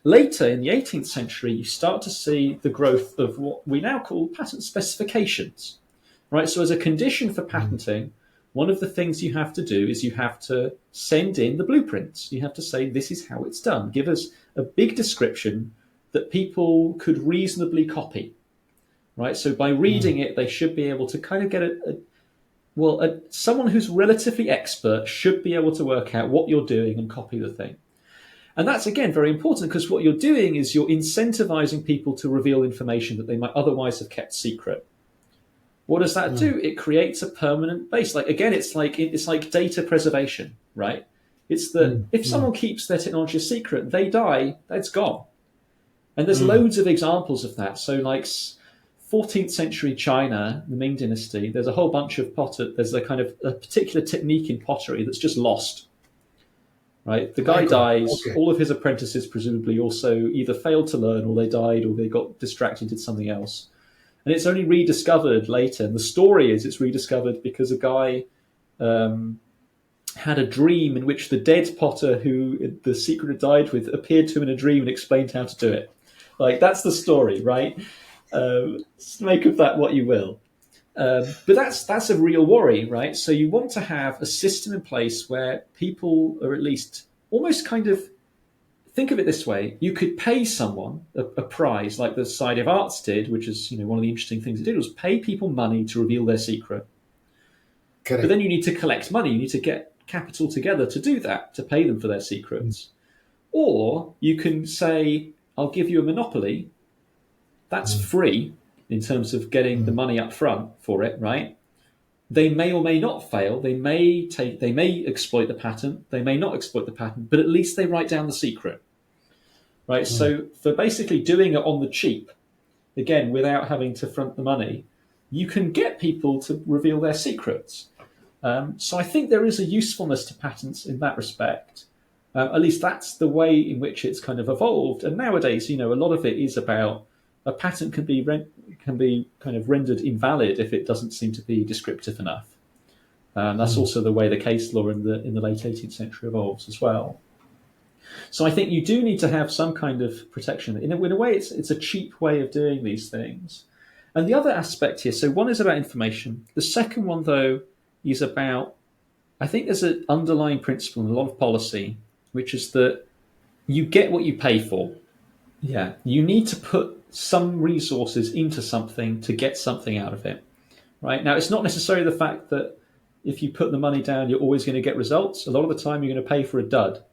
Later in the 18th century, you start to see the growth of what we now call patent specifications, right? So as a condition for patenting, one of the things you have to do is you have to send in the blueprints. You have to say, this is how it's done. Give us a big description that people could reasonably copy, right? So by reading it, they should be able to kind of get someone who's relatively expert should be able to work out what you're doing and copy the thing. And that's, again, very important, because what you're doing is you're incentivizing people to reveal information that they might otherwise have kept secret. What does that do? It creates a permanent base. Like, again, it's like data preservation, right? It's that if someone keeps their technology a secret, they die, it's gone. And there's loads of examples of that. So like 14th century China, the Ming Dynasty, there's a whole bunch of there's a kind of a particular technique in pottery that's just lost, right? The guy dies, all of his apprentices presumably also either failed to learn, or they died, or they got distracted, did something else. And it's only rediscovered later. And the story is it's rediscovered because a guy had a dream in which the dead potter who the secret had died with appeared to him in a dream and explained how to do it. Like, that's the story, right? Make of that what you will. But that's a real worry, right? So you want to have a system in place where people are at least almost kind of, think of it this way: you could pay someone a prize, like the Society of Arts did, which is one of the interesting things it did was pay people money to reveal their secret. Correct. But then you need to collect money. You need to get capital together to do that, to pay them for their secrets. Or you can say, I'll give you a monopoly. That's free in terms of getting the money up front for it, right? They may or may not fail. They may exploit the patent. They may not exploit the patent, but at least they write down the secret, right? So for basically doing it on the cheap, again, without having to front the money, you can get people to reveal their secrets. So I think there is a usefulness to patents in that respect. At least that's the way in which it's kind of evolved. And nowadays, a lot of it is about a patent can be kind of rendered invalid if it doesn't seem to be descriptive enough. That's also the way the case law in the late 18th century evolves as well. So I think you do need to have some kind of protection. In a way, it's a cheap way of doing these things. And the other aspect here, so one is about information. The second one, though, is about, I think there's an underlying principle in a lot of policy, which is that you get what you pay for. Yeah, you need to put some resources into something to get something out of it, right? Now, it's not necessarily the fact that if you put the money down, you're always going to get results. A lot of the time, you're going to pay for a dud.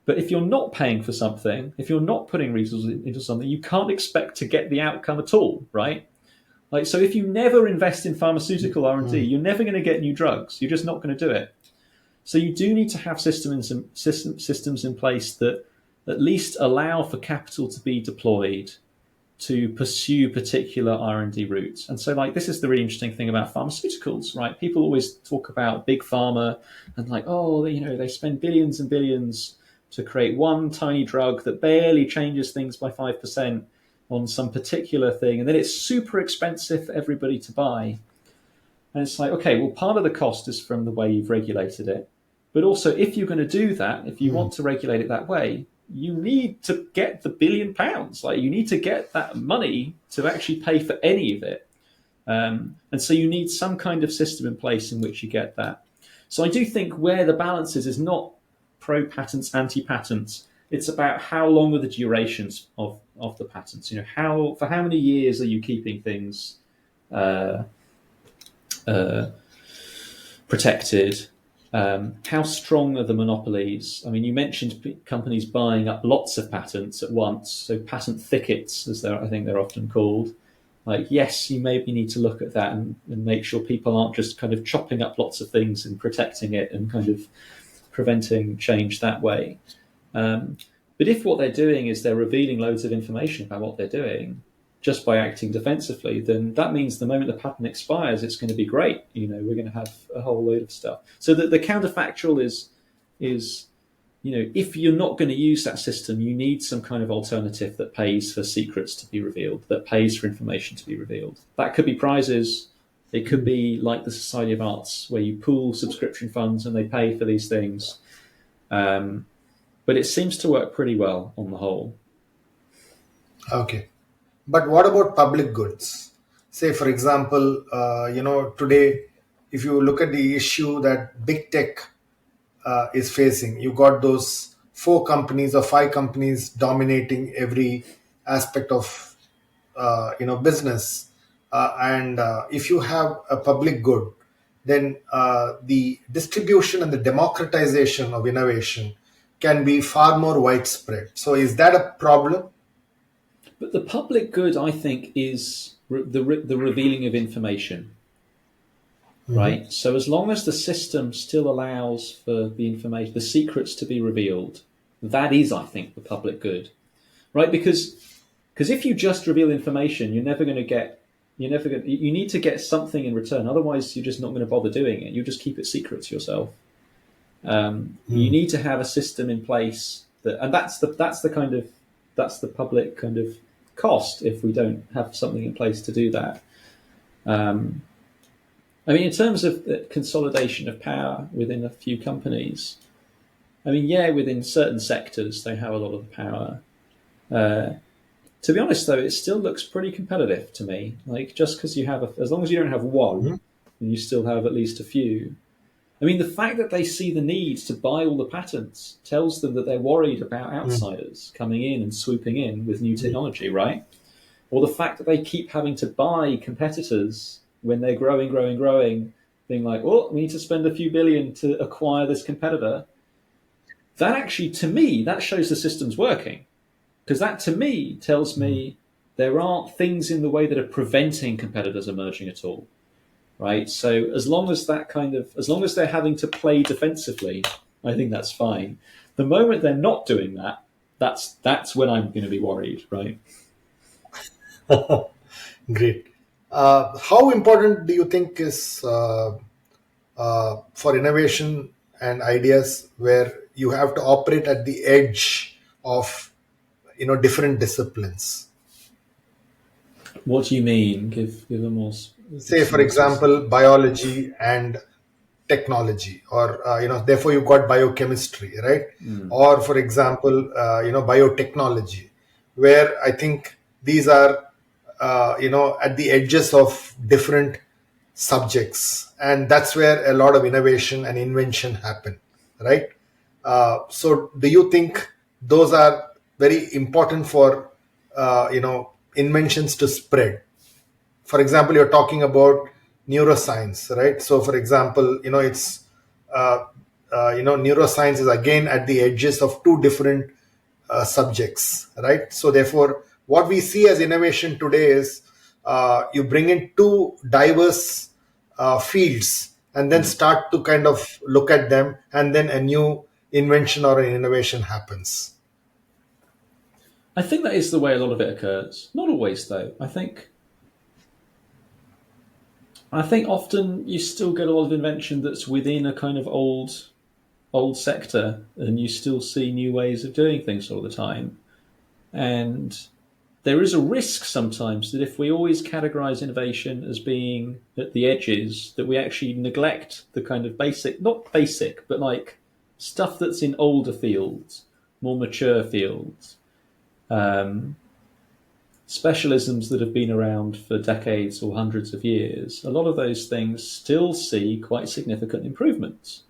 But if you're not paying for something, if you're not putting resources into something, you can't expect to get the outcome at all, right? Like, so if you never invest in pharmaceutical R&D, you're never going to get new drugs. You're just not going to do it. So you do need to have systems in place that at least allow for capital to be deployed to pursue particular R&D routes. And so, like, this is the really interesting thing about pharmaceuticals, right? People always talk about big pharma and like, they spend billions and billions to create one tiny drug that barely changes things by 5% on some particular thing. And then it's super expensive for everybody to buy. And it's like, okay, well, part of the cost is from the way you've regulated it. But also, if you're going to do that, if you want to regulate it that way, you need to get the £1 billion. Like, you need to get that money to actually pay for any of it. And so you need some kind of system in place in which you get that. So I do think where the balance is not pro-patents, anti-patents. It's about how long are the durations of the patents. For how many years are you keeping things protected? How strong are the monopolies? I mean, you mentioned companies buying up lots of patents at once, so patent thickets, as I think they're often called. Like, yes, you maybe need to look at that and make sure people aren't just kind of chopping up lots of things and protecting it and kind of preventing change that way. But if what they're doing is they're revealing loads of information about what they're doing, just by acting defensively, then that means the moment the patent expires, it's going to be great. We're going to have a whole load of stuff. So the counterfactual is if you're not going to use that system, you need some kind of alternative that pays for secrets to be revealed, that pays for information to be revealed. That could be prizes. It could be like the Society of Arts, where you pool subscription funds and they pay for these things. But it seems to work pretty well on the whole. Okay. But what about public goods? Say, for example, today, if you look at the issue that big tech is facing, you got those 4 companies or 5 companies dominating every aspect of business. And if you have a public good, then the distribution and the democratization of innovation can be far more widespread. So is that a problem? But the public good, I think, is the revealing of information, right? So as long as the system still allows for the information, the secrets to be revealed, that is, I think, the public good, right? Because if you just reveal information, you need to get something in return. Otherwise, you're just not going to bother doing it. You just keep it secret to yourself. You need to have a system in place and that's the public kind of cost if we don't have something in place to do that. In terms of the consolidation of power within a few companies, within certain sectors they have a lot of power. To be honest, though, it still looks pretty competitive to me. Like, just because you have as long as you don't have one, and you still have at least a few. The fact that they see the need to buy all the patents tells them that they're worried about outsiders coming in and swooping in with new technology, right? Or the fact that they keep having to buy competitors when they're growing, being like, oh, we need to spend a few billion to acquire this competitor. That actually, to me, that shows the system's working. Because that, to me, tells me there aren't things in the way that are preventing competitors emerging at all. Right, so as long as they're having to play defensively, I think that's fine. The moment they're not doing that, that's when I'm going to be worried, right? Great. How important do you think is for innovation and ideas where you have to operate at the edge of different disciplines? What do you mean? Give a more. Say, for example, biology and technology, or therefore you've got biochemistry, right? Or, for example, biotechnology, where I think these are at the edges of different subjects, and that's where a lot of innovation and invention happen, right? So do you think those are very important for inventions to spread? For example, you're talking about neuroscience, right? So, for example, it's neuroscience is again at the edges of 2 different subjects, right? So, therefore, what we see as innovation today is you bring in 2 diverse fields and then start to kind of look at them, and then a new invention or an innovation happens. I think that is the way a lot of it occurs. Not always, though. I think often you still get a lot of invention that's within a kind of old sector, and you still see new ways of doing things all the time. And there is a risk sometimes that if we always categorize innovation as being at the edges, that we actually neglect the kind of not basic, but like stuff that's in older fields, more mature fields. Specialisms that have been around for decades or hundreds of years, a lot of those things still see quite significant improvements.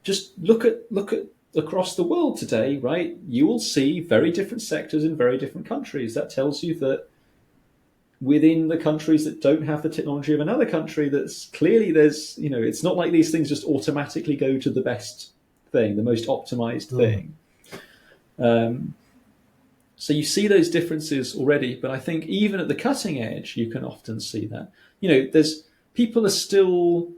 Just look at across the world today, right? You will see very different sectors in very different countries. That tells you that within the countries that don't have the technology of another country, that's clearly it's not like these things just automatically go to the best thing, the most optimized thing. So you see those differences already, but I think even at the cutting edge, you can often see that. People are still,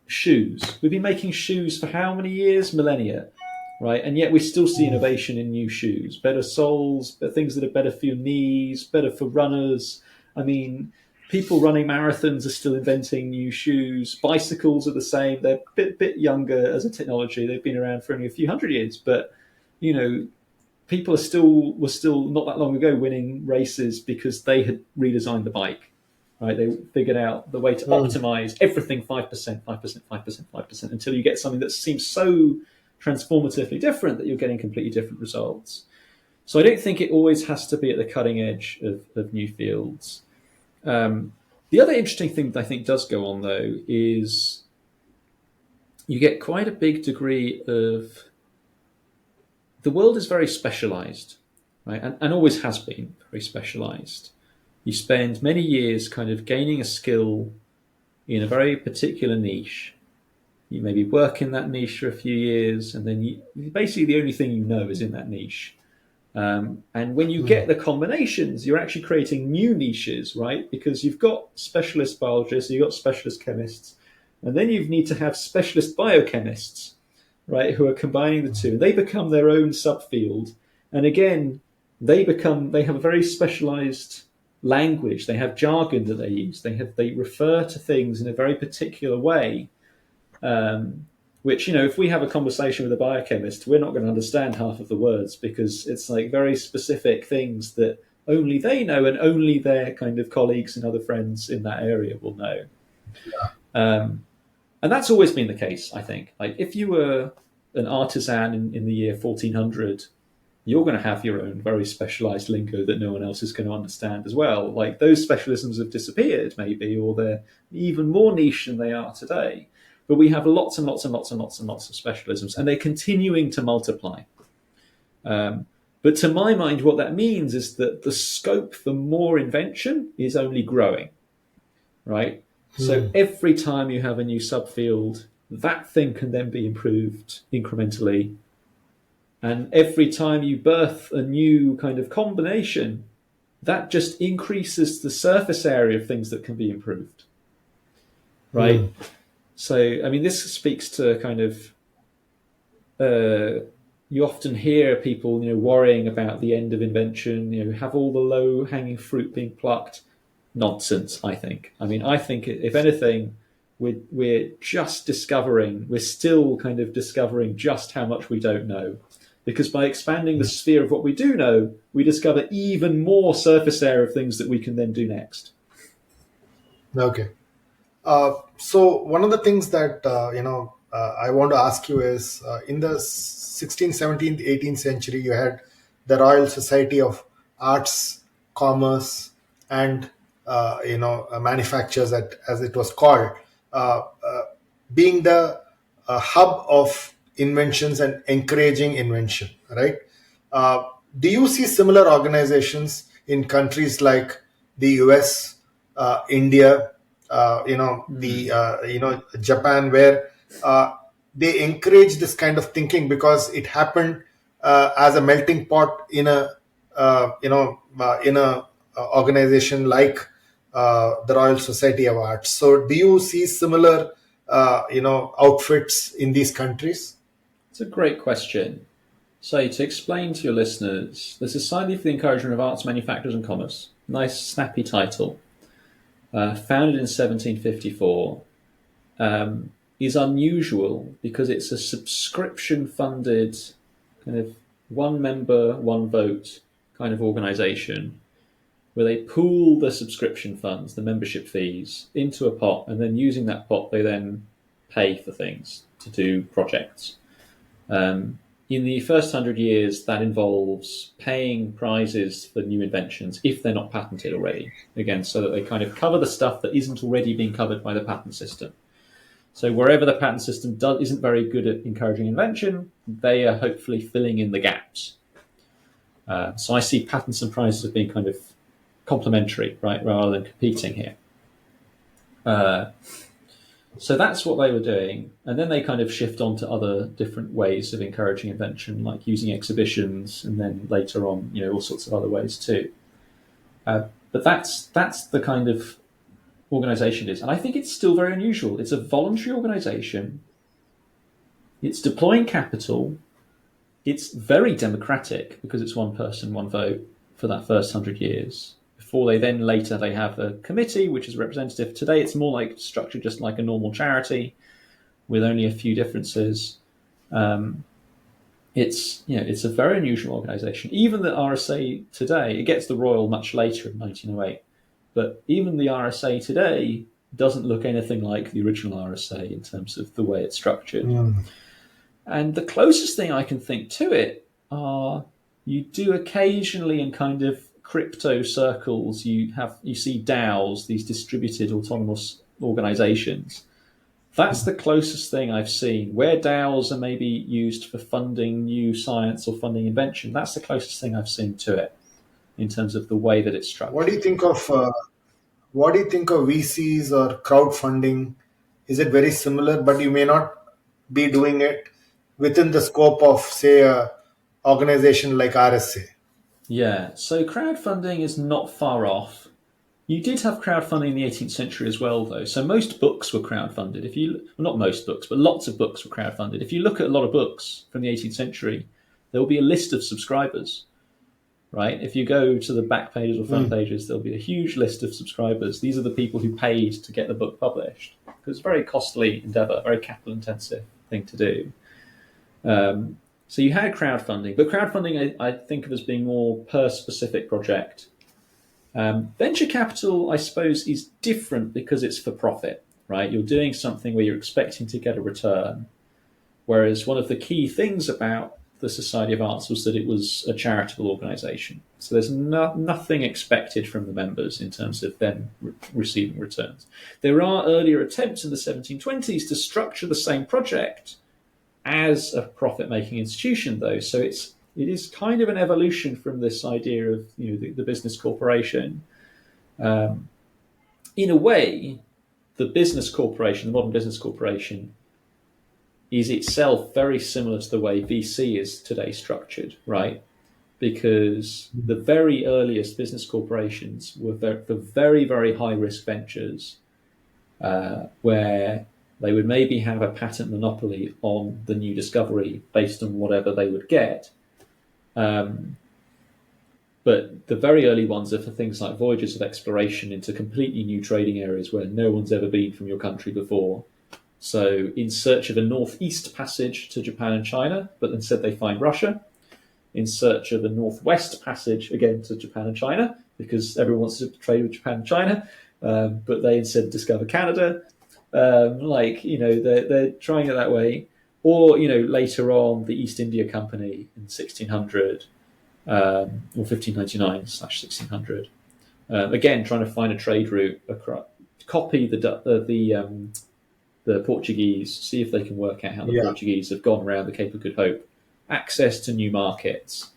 shoes. We've been making shoes for how many years? Millennia. right? And yet we still see innovation in new shoes, better soles, things that are better for your knees, better for runners. I mean, people running marathons are still inventing new shoes. Bicycles are the same. They're a bit younger as a technology. They've been around for only a few hundred years, but you know, people were still not that long ago winning races because they had redesigned the bike. Right, they figured out the way to optimize everything 5%, 5%, 5%, 5% until you get something that seems so transformatively different that you're getting completely different results. So I don't think it always has to be at the cutting edge of new fields. The other interesting thing that I think does go on, though, is you get quite a big degree of the world is very specialized, right? And always has been very specialized. You spend many years kind of gaining a skill in a very particular niche. You maybe work in that niche for a few years, and then basically the only thing you know is in that niche. And when you get the combinations, you're actually creating new niches, right? Because you've got specialist biologists, you've got specialist chemists, and then you need to have specialist biochemists, right, who are combining the two. And they become their own subfield. And again, they have a very specialized language. They have jargon that they use. They refer to things in a very particular way, which, if we have a conversation with a biochemist, we're not going to understand half of the words because it's like very specific things that only they know and only their kind of colleagues and other friends in that area will know. And that's always been the case, I think. Like if you were an artisan in the year 1400, you're going to have your own very specialized lingo that no one else is going to understand as well. Like those specialisms have disappeared maybe, or they're even more niche than they are today. But we have lots and lots and lots and lots and lots of specialisms, and they're continuing to multiply. But to my mind, what that means is that the scope for more invention is only growing, right? So every time you have a new subfield, that thing can then be improved incrementally. And every time you birth a new kind of combination, that just increases the surface area of things that can be improved, right? So, I mean, this speaks to kind of, you often hear people, worrying about the end of invention, have all the low-hanging fruit being plucked. Nonsense, I think. I mean, I think, if anything, we're still kind of discovering just how much we don't know. Because by expanding the sphere of what we do know, we discover even more surface area of things that we can then do next. Okay. So one of the things that, I want to ask you is, in the 16th, 17th, 18th century, you had the Royal Society of Arts, Commerce, and, manufactures, as it was called, being the hub of inventions and encouraging invention, right? Do you see similar organizations in countries like the US, India, Japan, where they encourage this kind of thinking because it happened as a melting pot in a organization like the Royal Society of Arts? So, do you see similar outfits in these countries? It's a great question. So, to explain to your listeners, the Society for the Encouragement of Arts, Manufactures and Commerce, nice snappy title, founded in 1754, is unusual because it's a subscription-funded kind of one member, one vote kind of organization where they pool the subscription funds, the membership fees, into a pot, and then using that pot, they then pay for things to do projects. In the first 100 years, that involves paying prizes for new inventions if they're not patented already, again, so that they kind of cover the stuff that isn't already being covered by the patent system. So wherever the patent system isn't very good at encouraging invention, they are hopefully filling in the gaps. So I see patents and prizes as being kind of complementary, right, rather than competing here. So that's what they were doing. And then they kind of shift on to other different ways of encouraging invention, like using exhibitions, and then later on, all sorts of other ways too. But that's the kind of organization it is. And I think it's still very unusual. It's a voluntary organization. It's deploying capital. it's very democratic because it's one person, one vote for that first 100 years. Before later they have a committee, which is representative. Today it's more like structured just like a normal charity with only a few differences. It's a very unusual organisation. Even the RSA today, it gets the Royal much later in 1908, but even the RSA today doesn't look anything like the original RSA in terms of the way it's structured. And the closest thing I can think to it are you do occasionally in kind of crypto circles, you see DAOs, these distributed autonomous organizations. That's the closest thing I've seen where DAOs are maybe used for funding new science or funding invention. That's the closest thing I've seen to it in terms of the way that it's structured. What do you think of VCs or crowdfunding? Is it very similar, but you may not be doing it within the scope of, say, a organization like RSA? Yeah, so crowdfunding is not far off. You did have crowdfunding in the 18th century as well, though. So most books were crowdfunded. Not most books, but lots of books were crowdfunded. If you look at a lot of books from the 18th century, there will be a list of subscribers, right? If you go to the back pages or front pages, there'll be a huge list of subscribers. These are the people who paid to get the book published. Because it's a very costly endeavor, very capital-intensive thing to do. So you had crowdfunding, but crowdfunding I think of as being more per specific project. Venture capital, I suppose, is different because it's for profit, right? You're doing something where you're expecting to get a return. Whereas one of the key things about the Society of Arts was that it was a charitable organization. So there's nothing expected from the members in terms of them receiving returns. There are earlier attempts in the 1720s to structure the same project as a profit-making institution, though. So it is kind of an evolution from this idea of the business corporation. In a way, the modern business corporation, is itself very similar to the way VC is today structured, right? Because the very earliest business corporations were for very, very high-risk ventures where they would maybe have a patent monopoly on the new discovery based on whatever they would get. But the very early ones are for things like voyages of exploration into completely new trading areas where no one's ever been from your country before. So in search of a northeast passage to Japan and China, but instead they find Russia. In search of a northwest passage, again, to Japan and China, because everyone wants to trade with Japan and China, but they instead discover Canada. They're trying it that way. Or, later on, the East India Company in 1600, or 1599/1600. Again, trying to find a trade route, copy the Portuguese, see if they can work out how the Portuguese have gone around the Cape of Good Hope, access to new markets.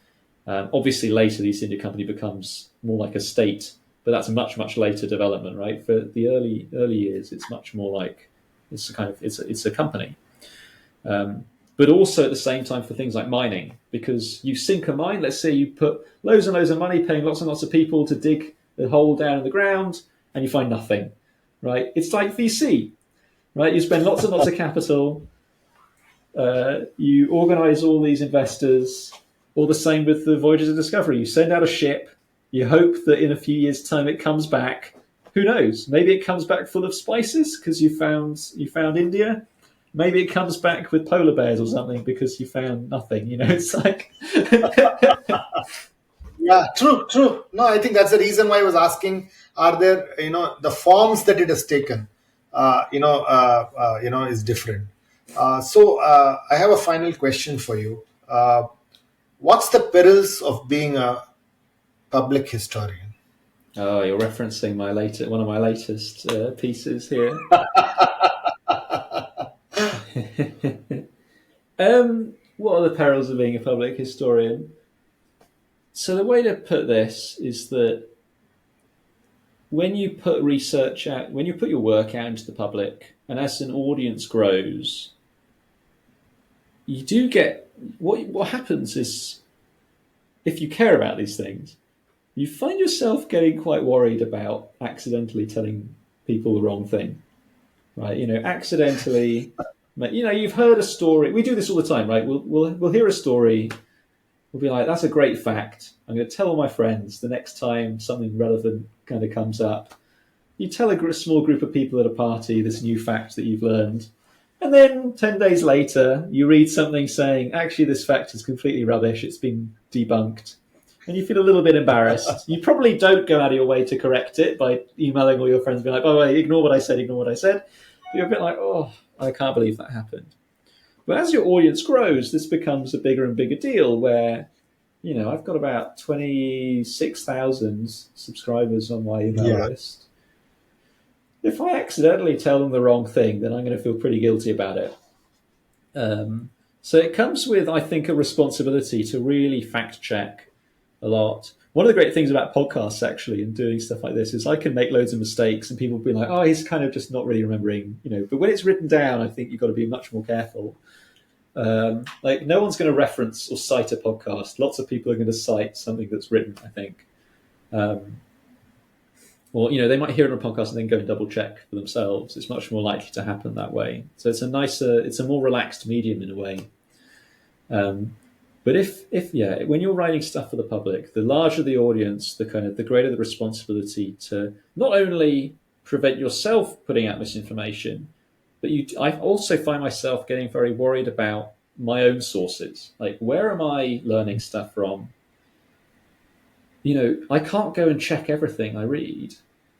Obviously, later the East India Company becomes more like a state, but that's a much, much later development, right? For the early years, it's much more like it's a company. But also at the same time for things like mining, because you sink a mine. Let's say you put loads and loads of money, paying lots and lots of people to dig a hole down in the ground, and you find nothing, right? It's like VC. Right, you spend lots and lots of capital. You organise all these investors. All the same with the voyages of discovery. You send out a ship. You hope that in a few years' time it comes back. Who knows? Maybe it comes back full of spices because you found India. Maybe it comes back with polar bears or something because you found nothing. It's like. Yeah, true. No, I think that's the reason why I was asking. Are there, the forms that it has taken? Is different. So I have a final question for you. What's the perils of being a public historian? Oh, you're referencing one of my latest pieces here. What are the perils of being a public historian? So the way to put this is that when you put research out, when you put your work out into the public, and as an audience grows, you do get what happens is, if you care about these things, you find yourself getting quite worried about accidentally telling people the wrong thing, right? Accidentally You've heard a story. We do this all the time, right? We'll hear a story. We'll be like, that's a great fact. I'm going to tell all my friends the next time something relevant kind of comes up. You tell a small group of people at a party this new fact that you've learned. And then 10 days later, you read something saying, actually, this fact is completely rubbish. It's been debunked. And you feel a little bit embarrassed. You probably don't go out of your way to correct it by emailing all your friends and being like, by the way, ignore what I said. But you're a bit like, oh, I can't believe that happened. But as your audience grows, this becomes a bigger and bigger deal where, I've got about 26,000 subscribers on my email list. If I accidentally tell them the wrong thing, then I'm going to feel pretty guilty about it. So it comes with, I think, a responsibility to really fact check a lot. One of the great things about podcasts, actually, and doing stuff like this is I can make loads of mistakes and people will be like, oh, he's kind of just not really remembering, But when it's written down, I think you've got to be much more careful. Like no one's going to reference or cite a podcast. Lots of people are going to cite something that's written, I think. Or, they might hear it on a podcast and then go and double check for themselves. It's much more likely to happen that way. So it's a more relaxed medium in a way. But when you're writing stuff for the public, the larger the audience, the greater the responsibility to not only prevent yourself putting out misinformation, but I also find myself getting very worried about my own sources. Like, where am I learning stuff from? I can't go and check everything I read.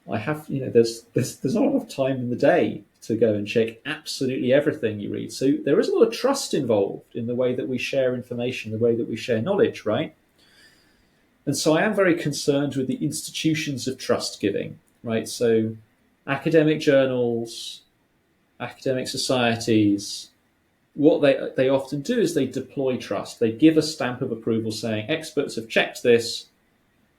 I have, there's not a lot of time in the day to go and check absolutely everything you read. So there is a lot of trust involved in the way that we share information, the way that we share knowledge, right? And so I am very concerned with the institutions of trust giving, right? So academic journals, academic societies, what they often do is they deploy trust. They give a stamp of approval saying experts have checked this,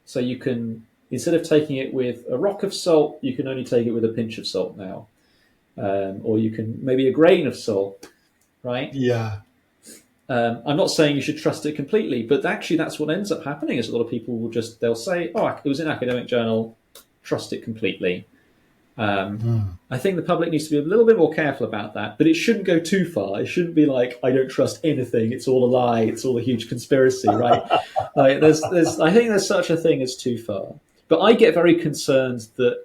so you can, instead of taking it with a rock of salt, you can only take it with a pinch of salt now. Or you can maybe a grain of salt, right? Yeah. I'm not saying you should trust it completely, but actually that's what ends up happening is a lot of people they'll say, oh, it was in an academic journal, trust it completely. I think the public needs to be a little bit more careful about that, but it shouldn't go too far. It shouldn't be like, I don't trust anything. It's all a lie. It's all a huge conspiracy, right? I think there's such a thing as too far. But I get very concerned that,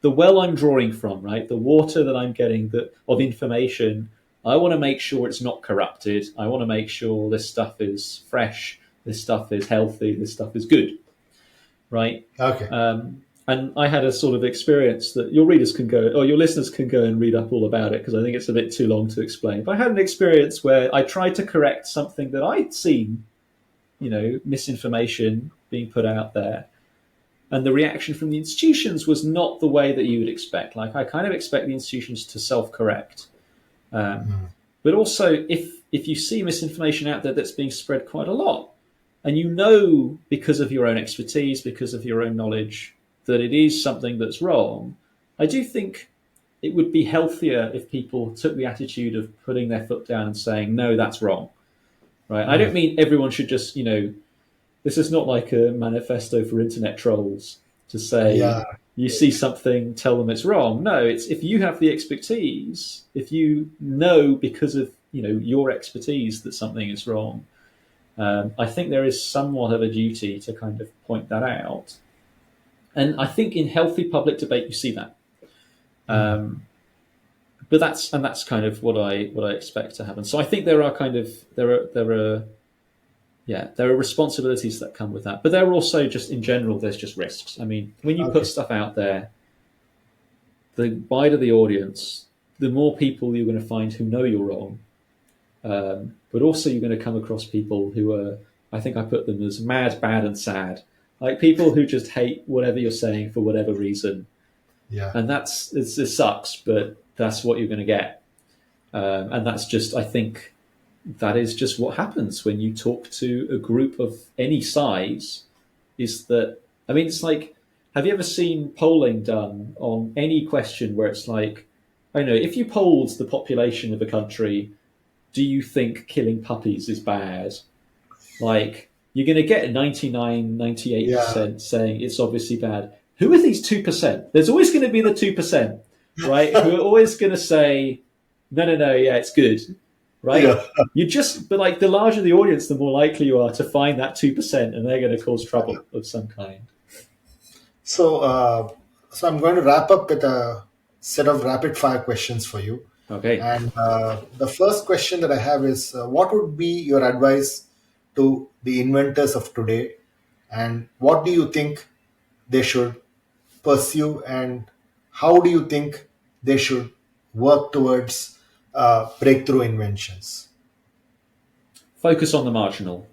the well I'm drawing from, right? The water that I'm getting of information, I want to make sure it's not corrupted. I want to make sure this stuff is fresh. This stuff is healthy. This stuff is good, right? Okay. And I had a sort of experience that your listeners can go and read up all about it because I think it's a bit too long to explain. But I had an experience where I tried to correct something that I'd seen, misinformation being put out there. And the reaction from the institutions was not the way that you would expect. Like, I kind of expect the institutions to self-correct. But also, if you see misinformation out there that's being spread quite a lot, and because of your own expertise, because of your own knowledge, that it is something that's wrong, I do think it would be healthier if people took the attitude of putting their foot down and saying, no, that's wrong, right? I don't mean everyone should just, this is not like a manifesto for internet trolls to say, you see something, tell them it's wrong. No, it's if you have the expertise, if you know because of, your expertise that something is wrong, I think there is somewhat of a duty to kind of point that out. And I think in healthy public debate, you see that. But that's kind of what I expect to happen. So I think there are responsibilities that come with that. But there are also just in general, there's just risks. I mean, when you put stuff out there, the wider the audience, the more people you're going to find who know you're wrong. But also you're going to come across people who are, I think I put them as mad, bad, and sad. Like people who just hate whatever you're saying for whatever reason. Yeah. And it sucks, but that's what you're going to get. And that's just, I think that is just what happens when you talk to a group of any size is that, I mean, it's like, have you ever seen polling done on any question where it's like, I don't know, if you polled the population of a country, do you think killing puppies is bad? Like, you're going to get 99, 98% saying it's obviously bad. Who are these 2%? There's always going to be the 2%, right? Who are always going to say, no, yeah, it's good, right? Yeah. But like the larger the audience, the more likely you are to find that 2%, and they're going to cause trouble of some kind. So, so I'm going to wrap up with a set of rapid fire questions for you. Okay. And the first question that I have is, what would be your advice to the inventors of today, and what do you think they should pursue, and how do you think they should work towards breakthrough inventions? Focus on the marginal.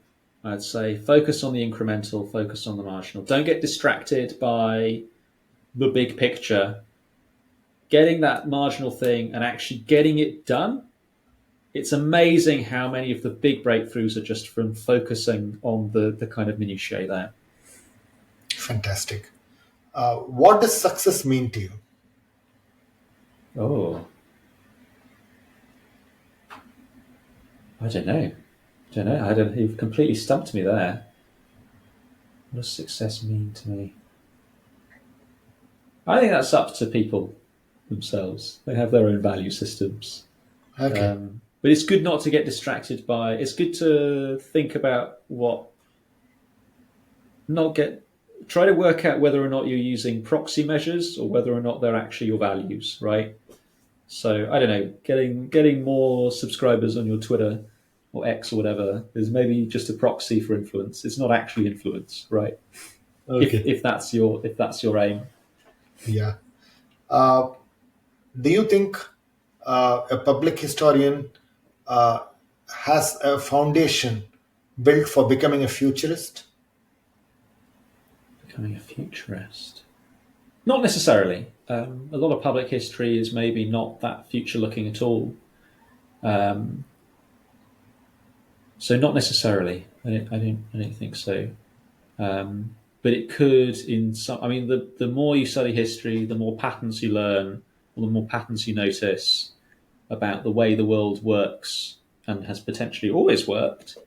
I'd say focus on the incremental, focus on the marginal. Don't get distracted by the big picture. Getting that marginal thing and actually getting it done. It's amazing how many of the big breakthroughs are just from focusing on the kind of minutiae there. Fantastic. What does success mean to you? Oh, I don't know. You've completely stumped me there. What does success mean to me? I think that's up to people themselves. They have their own value systems. Okay. But it's good not to get distracted by. It's good to think about try to work out whether or not you're using proxy measures or whether or not they're actually your values, right? So I don't know, getting more subscribers on your Twitter or X or whatever is maybe just a proxy for influence. It's not actually influence, right? Okay. If that's your aim. Yeah. Uh, do you think a public historian uh, has a foundation built for becoming a futurist? Becoming a futurist. Not necessarily. A lot of public history is maybe not that future looking at all. Um, so not necessarily. I don't think so. But it could in some. I mean, the more you study history, the more patterns you learn, or the more patterns you notice about the way the world works and has potentially always worked,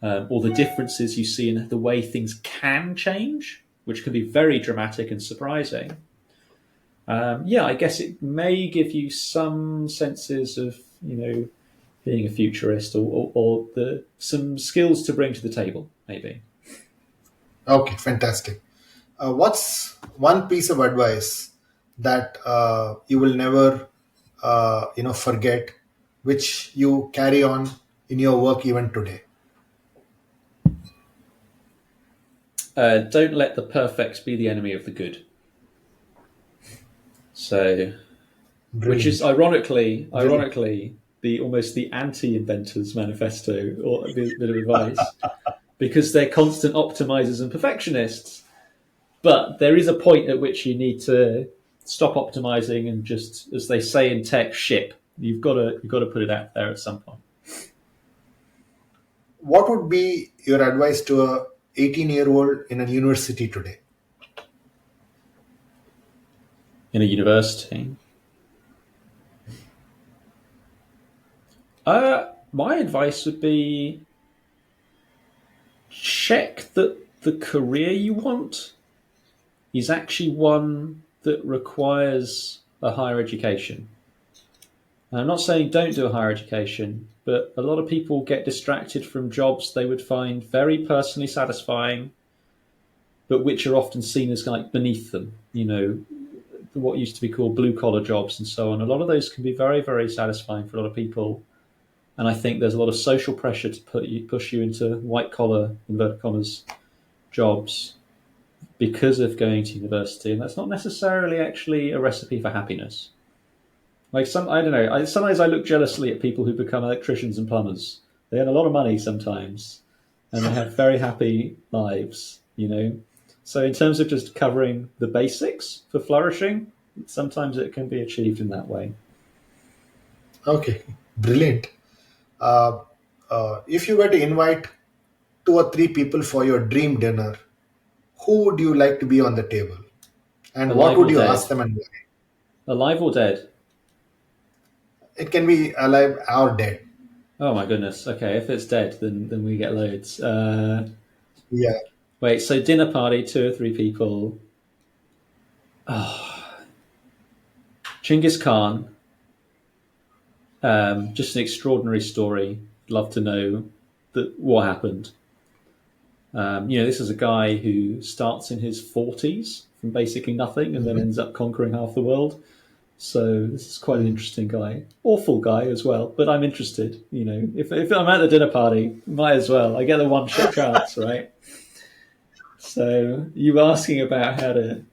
or the differences you see in the way things can change, which can be very dramatic and surprising. Yeah, I guess it may give you some senses of being a futurist or some skills to bring to the table, maybe. Okay, fantastic. What's one piece of advice that you will never, forget, which you carry on in your work even today? Don't let the perfect be the enemy of the good. So, which is Brilliant. Brilliant. ironically, the anti-inventors manifesto or a bit of advice, because they're constant optimizers and perfectionists. But there is a point at which you need to stop optimizing and just, as they say in tech, ship. You've got to put it out there at some point. What would be your advice to a 18-year-old in a university today? In a university, my advice would be check that the career you want is actually one that requires a higher education. And I'm not saying don't do a higher education, but a lot of people get distracted from jobs they would find very personally satisfying, but which are often seen as like beneath them. What used to be called blue collar jobs and so on. A lot of those can be very, very satisfying for a lot of people. And I think there's a lot of social pressure to push you into white collar, inverted commas, jobs because of going to university. And that's not necessarily actually a recipe for happiness. Like I don't know. Sometimes I look jealously at people who become electricians and plumbers. They earn a lot of money sometimes, and they have very happy lives. So in terms of just covering the basics for flourishing, sometimes it can be achieved in that way. Okay, brilliant. Uh, if you were to invite two or three people for your dream dinner, who would you like to be on the table? And what Alive would or you ask dead? them and why? Alive or dead? It can be alive or dead. Oh my goodness. Okay, if it's dead, then we get loads. Yeah. Wait, so dinner party, 2 or 3 people. Genghis Khan Just an extraordinary story. Love to know what happened. This is a guy who starts in his 40s from basically nothing and then ends up conquering half the world. So this is quite an interesting guy. Awful guy as well, but I'm interested. If I'm at the dinner party, might as well. I get the one shot chance, right? So you asking about how to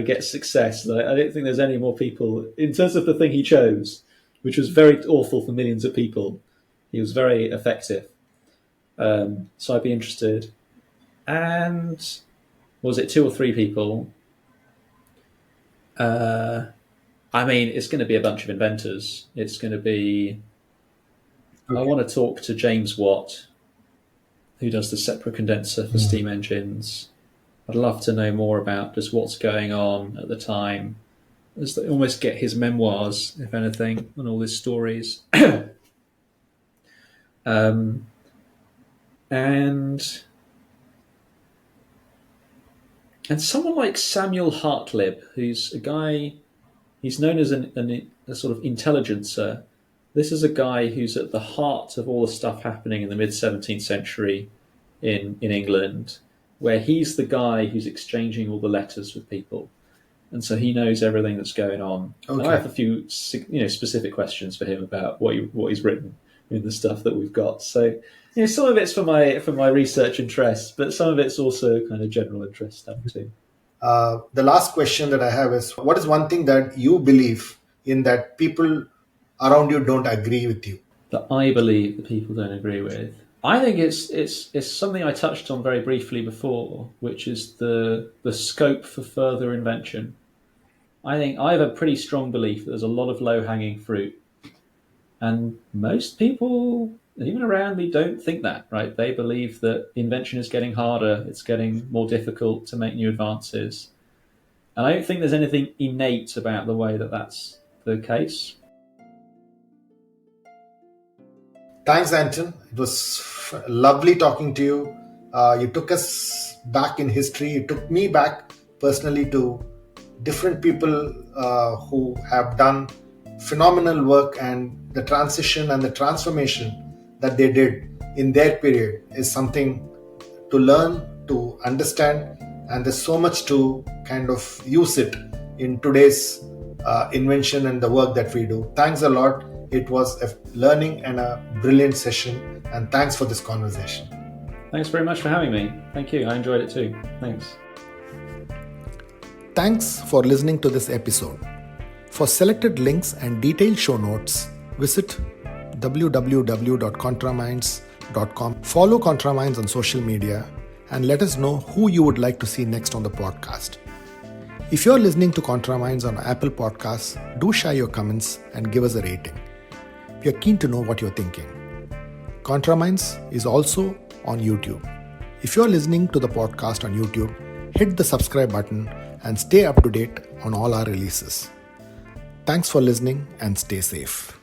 get success. I don't think there's any more people in terms of the thing he chose, which was very awful for millions of people. He was very effective. So I'd be interested. And was it 2 or 3 people? It's going to be a bunch of inventors. It's going to be. Okay. I want to talk to James Watt, who does the separate condenser for steam engines. I'd love to know more about just what's going on at the time. Just almost get his memoirs, if anything, on all his stories. And someone like Samuel Hartlib, who's a guy, he's known as a sort of intelligencer. This is a guy who's at the heart of all the stuff happening in the mid-17th century in England, where he's the guy who's exchanging all the letters with people. And so he knows everything that's going on. Okay. And I have a few specific questions for him about what he's written in the stuff that we've got. So some of it's for my research interest, but some of it's also kind of general interest stuff too. The last question that I have is, what is one thing that you believe in that people around you don't agree with you? That I believe that people don't agree with. I think it's something I touched on very briefly before, which is the scope for further invention. I think I have a pretty strong belief that there's a lot of low-hanging fruit, and most people, even around me, don't think that, right? They believe that invention is getting harder, it's getting more difficult to make new advances. And I don't think there's anything innate about the way that that's the case. Thanks, Anton. It was lovely talking to you. You took us back in history. You took me back personally to different people who have done phenomenal work, and the transition and the transformation that they did in their period is something to learn, to understand, and there's so much to kind of use it in today's invention and the work that we do. Thanks a lot. It was a learning and a brilliant session, and thanks for this conversation. Thanks very much for having me. Thank you. I enjoyed it too. Thanks. Thanks for listening to this episode. For selected links and detailed show notes, visit www.ContraMinds.com. Follow ContraMinds on social media and let us know who you would like to see next on the podcast. If you're listening to ContraMinds on Apple Podcasts, do share your comments and give us a rating. We are keen to know what you're thinking. ContraMinds is also on YouTube. If you're listening to the podcast on YouTube, hit the subscribe button and stay up to date on all our releases. Thanks for listening and stay safe.